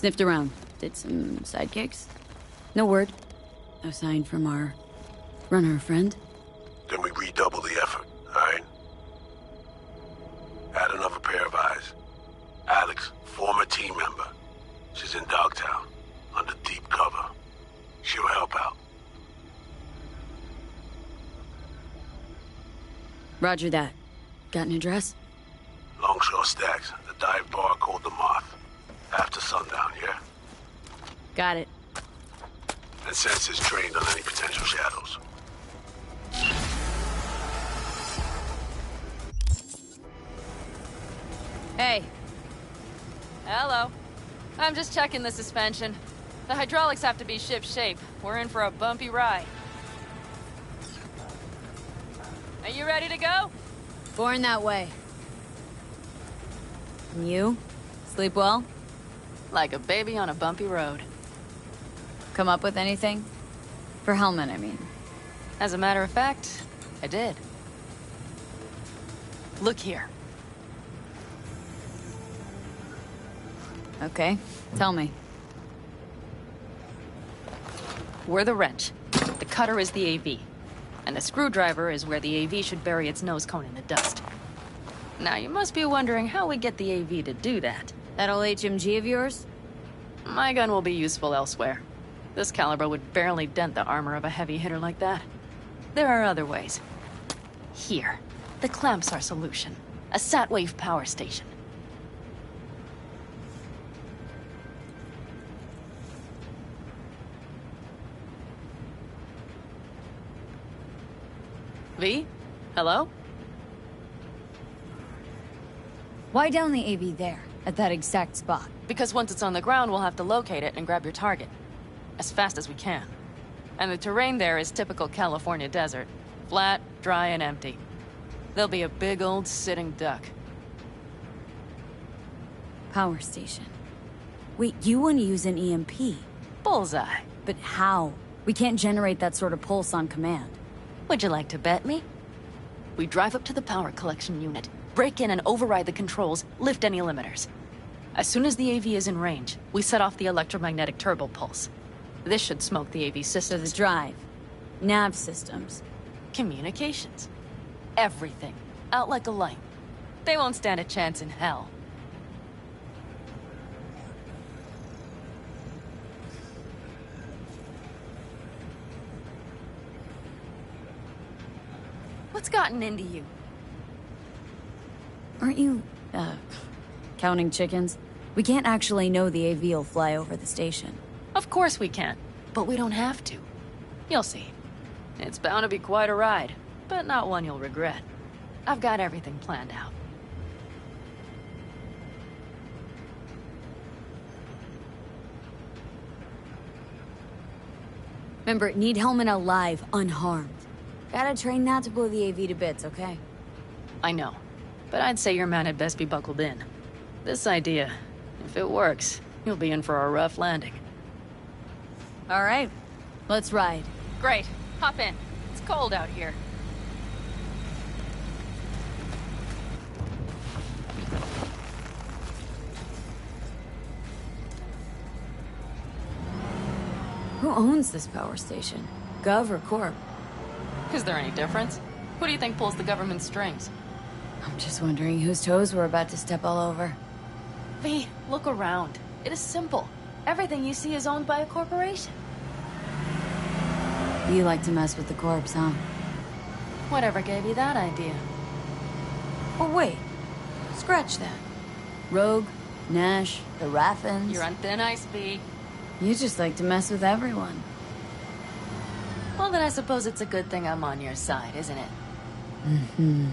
Speaker 6: Sniffed around. Did some sidekicks. No word. No sign from our runner friend.
Speaker 3: Then we redouble the effort, alright? Add another pair of eyes. Alex, former team member. She's in Dogtown, under deep cover. She'll help out.
Speaker 6: Roger that. Got an address?
Speaker 3: Longshore Stacks, the dive bar called the Moth. After sundown, yeah?
Speaker 6: Got it.
Speaker 3: And sensors trained on any potential shadows.
Speaker 9: Hey. Hello. I'm just checking the suspension. The hydraulics have to be ship-shape. We're in for a bumpy ride. Are you ready to go?
Speaker 6: Born that way. And you? Sleep well?
Speaker 16: Like a baby on a bumpy road.
Speaker 6: Come up with anything? For Hellman, I mean.
Speaker 16: As a matter of fact, I did. Look here.
Speaker 6: Okay, tell me.
Speaker 9: We're the wrench. The cutter is the AV. And the screwdriver is where the AV should bury its nose cone in the dust. Now, you must be wondering how we get the AV to do that.
Speaker 6: That old HMG of yours?
Speaker 9: My gun will be useful elsewhere. This caliber would barely dent the armor of a heavy hitter like that. There are other ways. Here. The clamp's our solution. A Satwave power station. V? Hello?
Speaker 6: Why down the AV there, at that exact spot?
Speaker 9: Because once it's on the ground, we'll have to locate it and grab your target. As fast as we can. And the terrain there is typical California desert. Flat, dry, and empty. There'll be a big old sitting duck.
Speaker 6: Power station. Wait, you want to use an EMP?
Speaker 9: Bullseye.
Speaker 6: But how? We can't generate that sort of pulse on command.
Speaker 9: Would you like to bet me? We drive up to the power collection unit, break in and override the controls, lift any limiters. As soon as the AV is in range, we set off the electromagnetic turbo pulse. This should smoke the AV systems.
Speaker 6: So the drive, nav systems,
Speaker 9: communications, everything. Out like a light. They won't stand a chance in hell. What's gotten into you?
Speaker 6: Aren't you, counting chickens? We can't actually know the AV will fly over the station.
Speaker 9: Of course we can, but we don't have to. You'll see. It's bound to be quite a ride, but not one you'll regret. I've got everything planned out.
Speaker 6: Remember, need helmet alive, unharmed. Gotta train not to blow the AV to bits, okay?
Speaker 9: I know, but I'd say your man had best be buckled in. This idea, if it works, you'll be in for a rough landing.
Speaker 6: All right, let's ride.
Speaker 9: Great, hop in. It's cold out here.
Speaker 6: Who owns this power station? Gov or Corp?
Speaker 9: Is there any difference? Who do you think pulls the government's strings?
Speaker 6: I'm just wondering whose toes we're about to step all over.
Speaker 9: V, look around. It is simple. Everything you see is owned by a corporation.
Speaker 6: You like to mess with the corps, huh?
Speaker 9: Whatever gave you that idea?
Speaker 6: Oh, wait. Scratch that. Rogue, Nash, the Raffins.
Speaker 9: You're on thin ice, V.
Speaker 6: You just like to mess with everyone.
Speaker 9: Well, then I suppose it's a good thing I'm on your side, isn't it?
Speaker 6: Mm-hmm.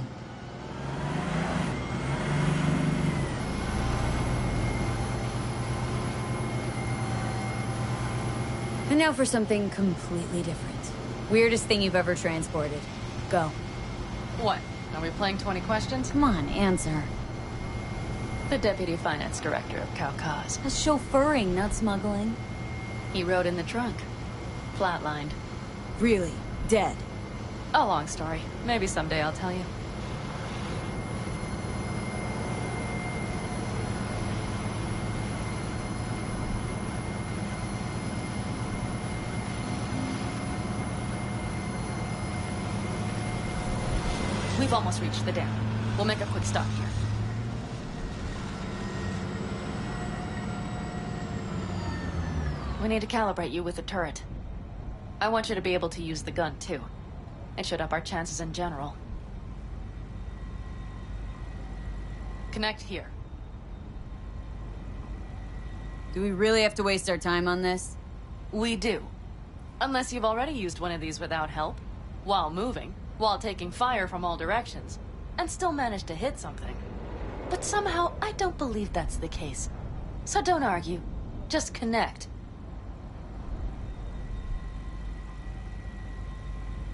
Speaker 6: And now for something completely different. Weirdest thing you've ever transported. Go.
Speaker 9: What? Are we playing 20 questions?
Speaker 6: Come on, answer.
Speaker 9: The Deputy Finance Director of Caucase.
Speaker 6: That's chauffeuring, not smuggling.
Speaker 9: He rode in the trunk. Flatlined.
Speaker 6: Really? Dead?
Speaker 9: A long story. Maybe someday I'll tell you. We've almost reached the dam. We'll make a quick stop here. We need to calibrate you with the turret. I want you to be able to use the gun, too. It should up our chances in general. Connect here.
Speaker 6: Do we really have to waste our time on this?
Speaker 9: We do. Unless you've already used one of these without help, while moving, while taking fire from all directions, and still managed to hit something. But somehow, I don't believe that's the case. So don't argue. Just connect.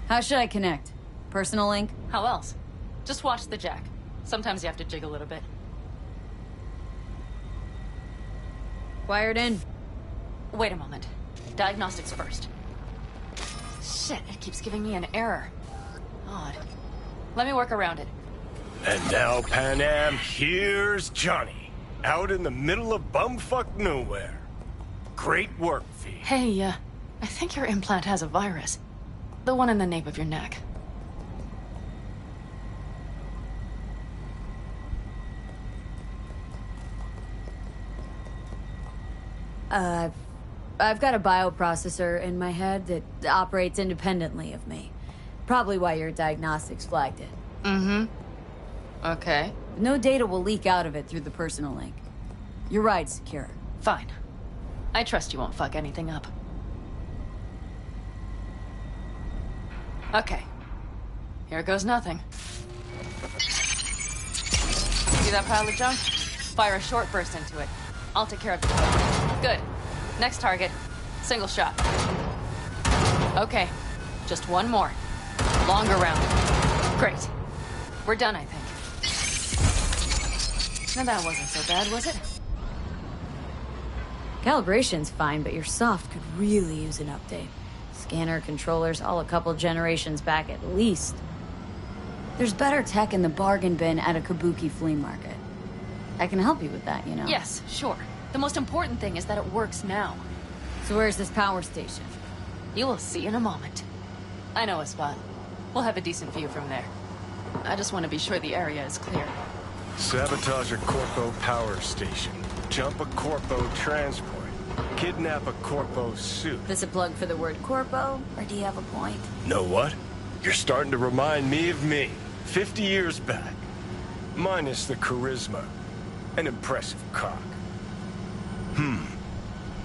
Speaker 6: How should I connect? Personal link?
Speaker 9: How else? Just watch the jack. Sometimes you have to jig a little bit.
Speaker 6: Wired in.
Speaker 9: Wait a moment. Diagnostics first. Shit, it keeps giving me an error. Odd. Let me work around it.
Speaker 5: And now, Pan Am, here's Johnny. Out in the middle of bumfuck nowhere. Great work, V.
Speaker 9: Hey, I think your implant has a virus. The one in the nape of your neck.
Speaker 6: I've got a bioprocessor in my head that operates independently of me. Probably why your diagnostics flagged it.
Speaker 9: Mm-hmm. Okay.
Speaker 6: No data will leak out of it through the personal link. Your ride's secure.
Speaker 9: Fine. I trust you won't fuck anything up. Okay. Here goes nothing. See that pile of junk? Fire a short burst into it. I'll take care of it. Good. Next target. Single shot. Okay. Just one more. Longer round. Great. We're done, I think. Now that wasn't so bad, was it?
Speaker 6: Calibration's fine, but your soft could really use an update. Scanner, controllers, all a couple generations back at least. There's better tech in the bargain bin at a Kabuki flea market. I can help you with that, you know?
Speaker 9: Yes, sure. The most important thing is that it works now.
Speaker 6: So where's this power station?
Speaker 9: You will see in a moment. I know a spot. We'll have a decent view from there. I just want to be sure the area is clear.
Speaker 5: Sabotage a Corpo power station. Jump a Corpo transport. Kidnap a Corpo suit.
Speaker 6: This a plug for the word corpo, or do you have a point?
Speaker 5: Know what? You're starting to remind me of me. 50 years back. Minus the charisma. An impressive cock.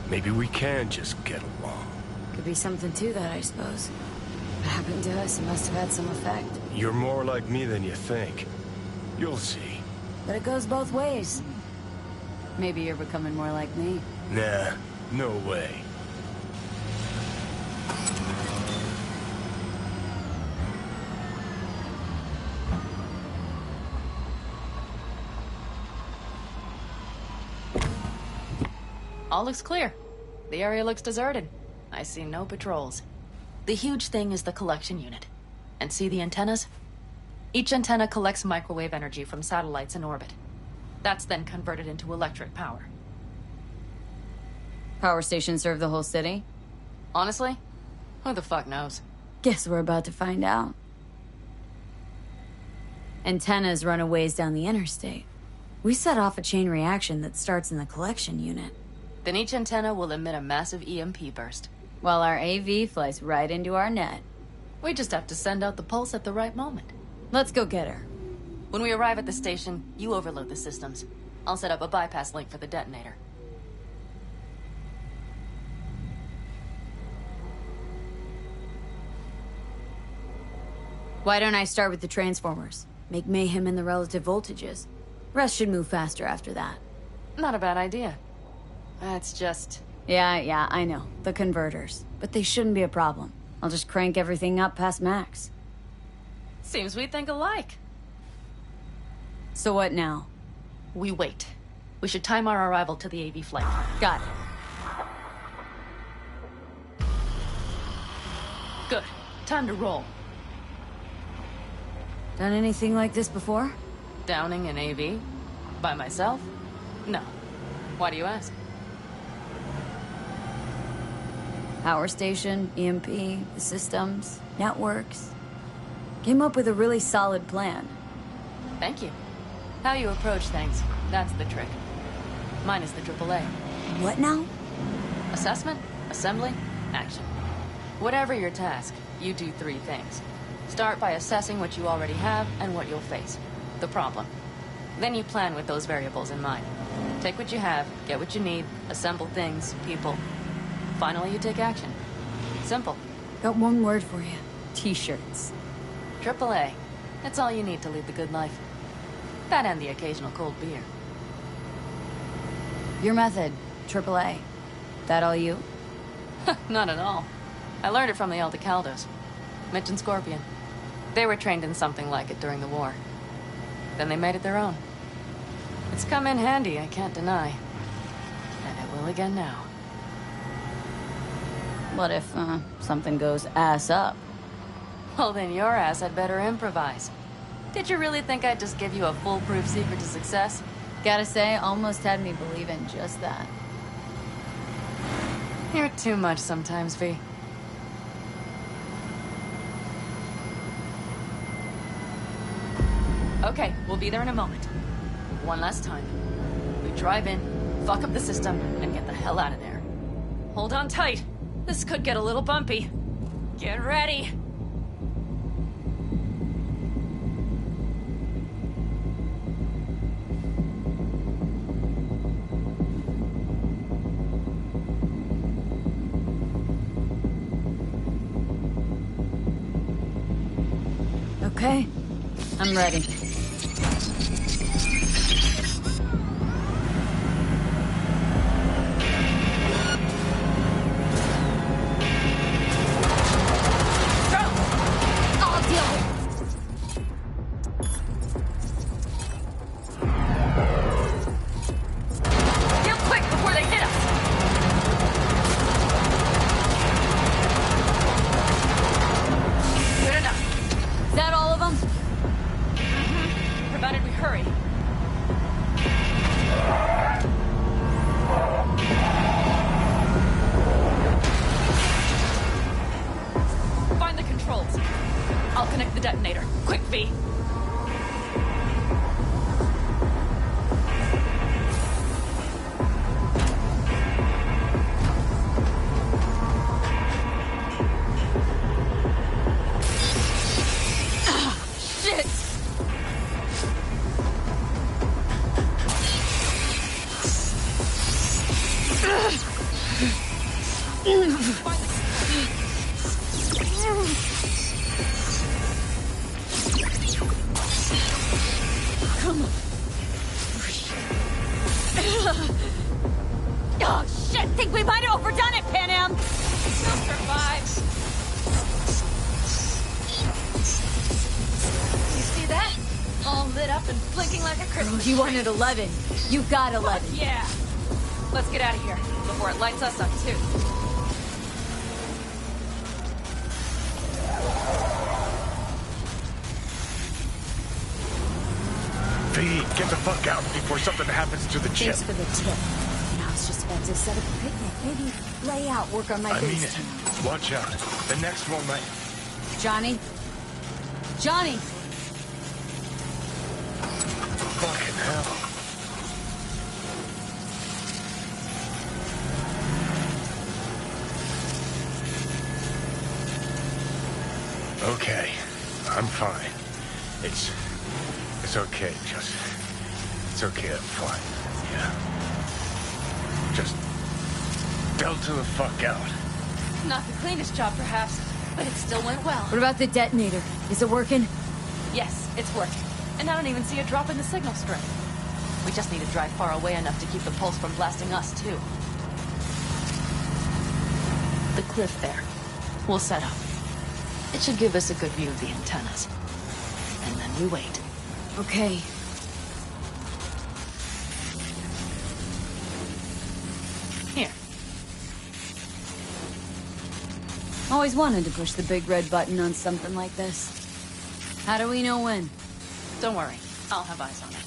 Speaker 5: Maybe we can just get along.
Speaker 6: Could be something to that, I suppose. What happened to us must have had some effect.
Speaker 5: You're more like me than you think. You'll see.
Speaker 6: But it goes both ways. Maybe you're becoming more like me.
Speaker 5: Nah, no way.
Speaker 9: All looks clear. The area looks deserted. I see no patrols. The huge thing is the collection unit. And see the antennas? Each antenna collects microwave energy from satellites in orbit. That's then converted into electric power.
Speaker 6: Power stations serve the whole city?
Speaker 9: Honestly, who the fuck knows?
Speaker 6: Guess we're about to find out. Antennas run a ways down the interstate. We set off a chain reaction that starts in the collection unit.
Speaker 9: Then each antenna will emit a massive EMP burst.
Speaker 6: While our AV flies right into our net.
Speaker 9: We just have to send out the pulse at the right moment.
Speaker 6: Let's go get her.
Speaker 9: When we arrive at the station, you overload the systems. I'll set up a bypass link for the detonator.
Speaker 6: Why don't I start with the transformers? Make mayhem in the relative voltages. Rest should move faster after that.
Speaker 9: Not a bad idea. That's just...
Speaker 6: Yeah, I know. The converters. But they shouldn't be a problem. I'll just crank everything up past max.
Speaker 9: Seems we think alike.
Speaker 6: So what now?
Speaker 9: We wait. We should time our arrival to the AV flight.
Speaker 6: Got it.
Speaker 9: Good. Time to roll.
Speaker 6: Done anything like this before?
Speaker 9: Downing an AV? By myself? No. Why do you ask?
Speaker 6: Power station, EMP, the systems, networks. Came up with a really solid plan.
Speaker 9: Thank you. How you approach things, that's the trick. Mine is the AAA.
Speaker 6: What now?
Speaker 9: Assessment, assembly, action. Whatever your task, you do 3 things. Start by assessing what you already have and what you'll face. The problem. Then you plan with those variables in mind. Take what you have, get what you need, assemble things, people. Finally, you take action. Simple.
Speaker 6: Got one word for you. T-shirts.
Speaker 9: AAA. It's all you need to lead the good life. That and the occasional cold beer.
Speaker 6: Your method, AAA. That all you?
Speaker 9: Not at all. I learned it from the Aldecaldos. Mitch and Scorpion. They were trained in something like it during the war. Then they made it their own. It's come in handy, I can't deny. And it will again now.
Speaker 6: What if, something goes ass up?
Speaker 9: Well, then your ass had better improvise. Did you really think I'd just give you a foolproof secret to success?
Speaker 6: Gotta say, almost had me believe in just that.
Speaker 9: You're too much sometimes, V. Okay, we'll be there in a moment. One last time. We drive in, fuck up the system, and get the hell out of there. Hold on tight. This could get a little bumpy. Get ready.
Speaker 6: Okay, I'm ready.
Speaker 13: Oh, shit! Think we might have overdone it, Pan Am!
Speaker 9: You'll survive. You see that? All lit up and blinking like a Christmas
Speaker 6: You
Speaker 9: tree.
Speaker 6: wanted 11. You got 11.
Speaker 9: Fuck yeah! Let's get out of here before it lights us up, too.
Speaker 5: V, get the fuck out before something happens to the chip.
Speaker 6: Thanks for the tip. Now it's just about to set up a picnic. Maybe lay out, work on my
Speaker 5: I mean
Speaker 6: base
Speaker 5: it.
Speaker 6: tonight.
Speaker 5: Watch out. The next one might...
Speaker 6: Johnny? Johnny!
Speaker 5: Fucking hell. Okay. I'm fine. It's okay, it's okay, I'm fine. Yeah. Just delta the fuck out.
Speaker 9: Not the cleanest job, perhaps, but it still went well.
Speaker 6: What about the detonator? Is it working?
Speaker 9: Yes, it's working. And I don't even see a drop in the signal strength. We just need to drive far away enough to keep the pulse from blasting us, too. The cliff there. We'll set up. It should give us a good view of the antennas. And then we wait.
Speaker 6: Okay.
Speaker 9: Here.
Speaker 6: Always wanted to push the big red button on something like this. How do we know when?
Speaker 9: Don't worry. I'll have eyes on it.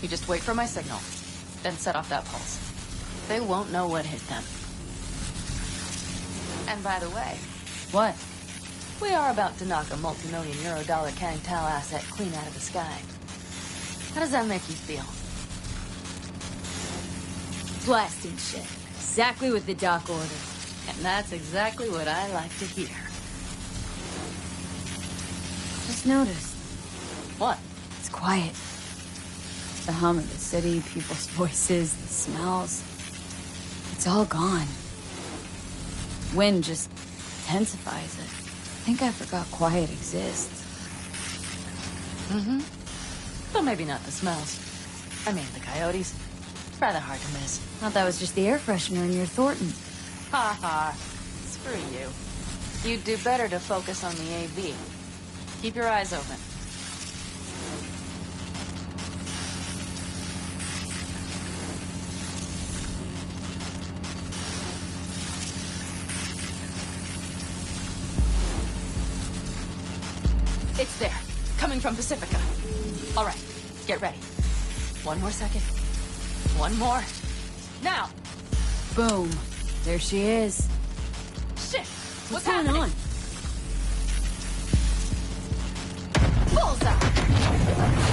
Speaker 9: You just wait for my signal. Then set off that pulse. They won't know what hit them. And by the way...
Speaker 6: What?
Speaker 9: We are about to knock a multi-million euro-dollar Kang Tao asset clean out of the sky. How does that make you feel?
Speaker 6: Blasting shit. Exactly what the doc ordered.
Speaker 9: And that's exactly what I like to hear.
Speaker 6: Just noticed.
Speaker 9: What?
Speaker 6: It's quiet. The hum of the city, people's voices, the smells. It's all gone. Wind just intensifies it. I think I forgot quiet exists.
Speaker 9: Mm-hmm. But maybe not the smells. I mean, the coyotes. Rather hard to miss.
Speaker 6: Thought that was just the air freshener in your Thornton.
Speaker 9: Ha ha. Screw you. You'd do better to focus on the AV. Keep your eyes open. It's there. Coming from Pacifica. All right. Get ready. One more second. One more. Now!
Speaker 6: Boom. There she is.
Speaker 9: Shit!
Speaker 6: What's going on?
Speaker 9: Bullseye!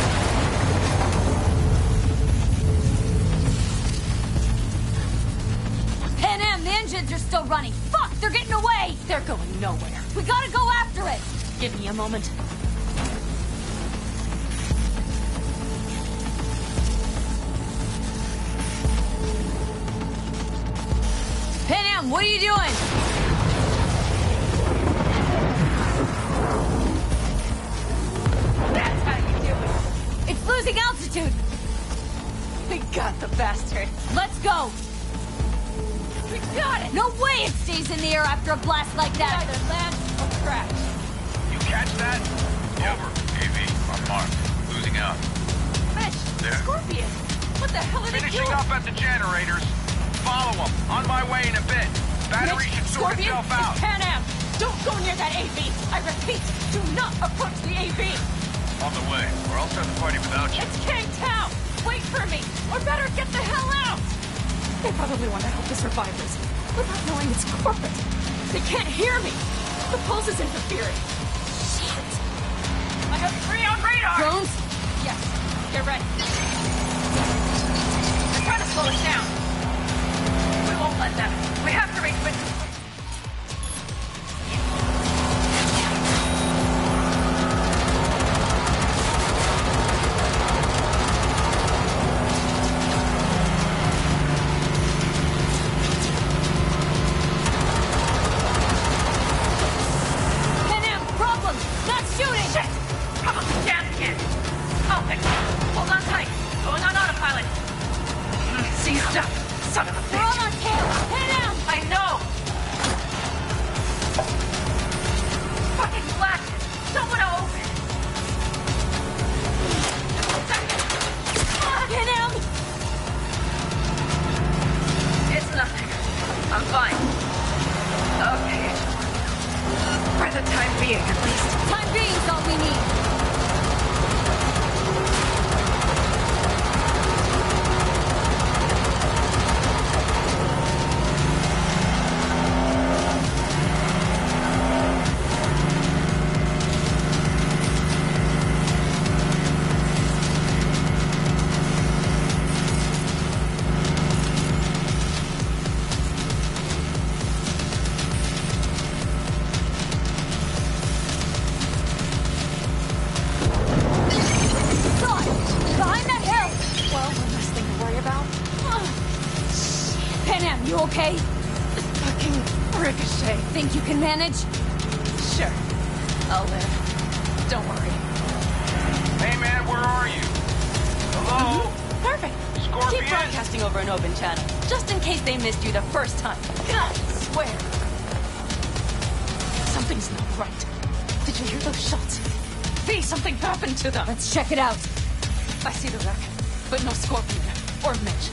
Speaker 6: Pan Am, the engines are still running. Fuck, they're getting away!
Speaker 9: They're going nowhere.
Speaker 6: We gotta go after it!
Speaker 9: Give me a moment.
Speaker 6: Pan Am, what are you doing?
Speaker 9: That's how you do it.
Speaker 6: It's losing altitude.
Speaker 9: We got the bastard.
Speaker 6: Let's go.
Speaker 9: We got it.
Speaker 6: No way it stays in the air after a blast like that.
Speaker 9: Either land or crash.
Speaker 19: You catch that? Over. AV, on mark. Losing out.
Speaker 9: Mitch,
Speaker 19: There.
Speaker 9: Scorpion. What the hell are they
Speaker 19: Finishing
Speaker 9: doing?
Speaker 19: up at the generators. Follow them. On my way in a bit. Battery
Speaker 9: Mitch,
Speaker 19: should sort
Speaker 9: Scorpion,
Speaker 19: itself out.
Speaker 9: it's Pan Am. Don't go near that AV. I repeat, do not approach the AV.
Speaker 19: On the way. Or I'll start the party without you.
Speaker 9: It's King Town. Wait for me, or better get the hell out. They probably want to help the survivors without knowing it's corporate. They can't hear me. The pulse is interfering. Shit. I have 3 on radar.
Speaker 6: Drones?
Speaker 9: Yes. Get ready. They're trying to slow us down. We won't let them. We have to reach Mitchell.
Speaker 6: Pan Am, problem! Not shooting!
Speaker 9: Shit! Come on, gas again. Oh, hold on tight. Going on autopilot. See stuff. Son of a
Speaker 6: We're
Speaker 9: bitch.
Speaker 6: on our tail! Pan Am!
Speaker 9: I know! Fucking blasted! Don't want to open!
Speaker 6: Pan Am!
Speaker 9: It's nothing. I'm fine. Okay. For the time being, at least.
Speaker 6: Time being's all we need. God! Behind that hill!
Speaker 9: Well, one less thing to worry about.
Speaker 6: Pan Am, you okay?
Speaker 9: Fucking ricochet.
Speaker 6: Think you can manage?
Speaker 9: Sure. I'll live. Don't worry.
Speaker 19: Hey, man, where are you? Hello?
Speaker 9: Perfect.
Speaker 19: Scorpion?
Speaker 9: Keep broadcasting over an open channel, just in case they missed you the first time. God, I swear. Something's not right. Did you hear those shots? V, something happened to them.
Speaker 6: Let's check it out.
Speaker 9: I see the wreck, but no Scorpion or Mitch.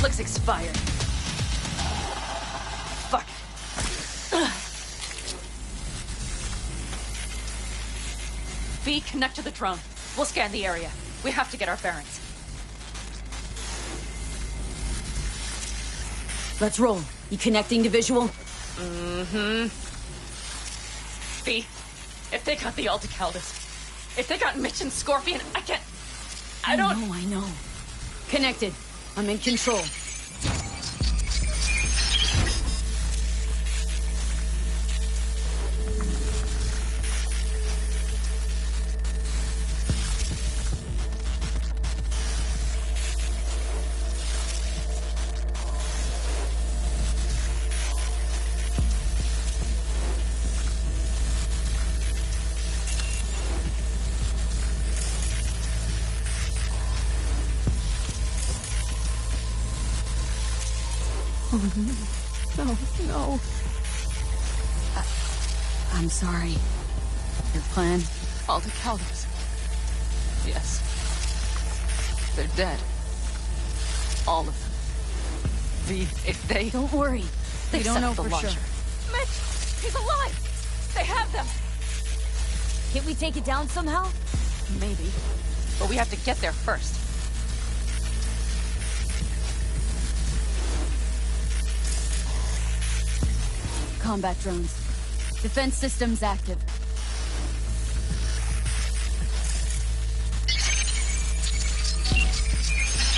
Speaker 9: Looks expired. Fuck. V, connect to the drone. We'll scan the area. We have to get our bearings.
Speaker 6: Let's roll. You connecting to visual?
Speaker 9: Mm-hmm. V, if they got the Alticaldus, if they got Mitch and Scorpion, I don't...
Speaker 6: I know. Connected. I'm in control. Oh, no. No. I'm sorry. Your plan?
Speaker 9: Alticaldus. Yes. They're dead. All of them. V, if they...
Speaker 6: Don't worry.
Speaker 9: They
Speaker 6: We don't
Speaker 9: set
Speaker 6: know
Speaker 9: up the
Speaker 6: for
Speaker 9: launcher.
Speaker 6: sure.
Speaker 9: Mitch! He's alive! They have them!
Speaker 6: Can't we take it down somehow?
Speaker 9: Maybe. But we have to get there first.
Speaker 6: combat drones. Defense systems active.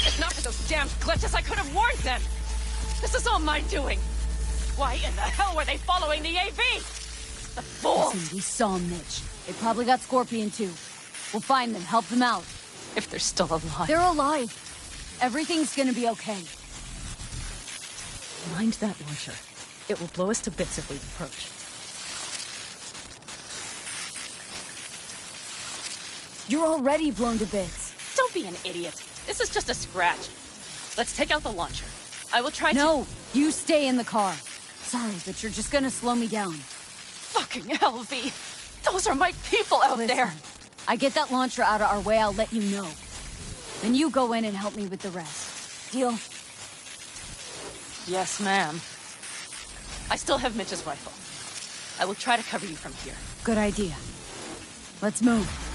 Speaker 9: If not for those damn glitches, I could have warned them! This is all my doing! Why in the hell were they following the AV? The fools!
Speaker 6: Listen, we saw Mitch. They probably got Scorpion too. We'll find them, help them out.
Speaker 9: If they're still alive.
Speaker 6: They're alive. Everything's gonna be okay.
Speaker 9: Mind that launcher. It will blow us to bits if we approach.
Speaker 6: You're already blown to bits.
Speaker 9: Don't be an idiot. This is just a scratch. Let's take out the launcher. I will try to—
Speaker 6: No, you stay in the car. Sorry, but you're just gonna slow me down.
Speaker 9: Fucking LV! Those are my people out there!
Speaker 6: I get that launcher out of our way, I'll let you know. Then you go in and help me with the rest. Deal?
Speaker 9: Yes, ma'am. I still have Mitch's rifle. I will try to cover you from here.
Speaker 6: Good idea. Let's move.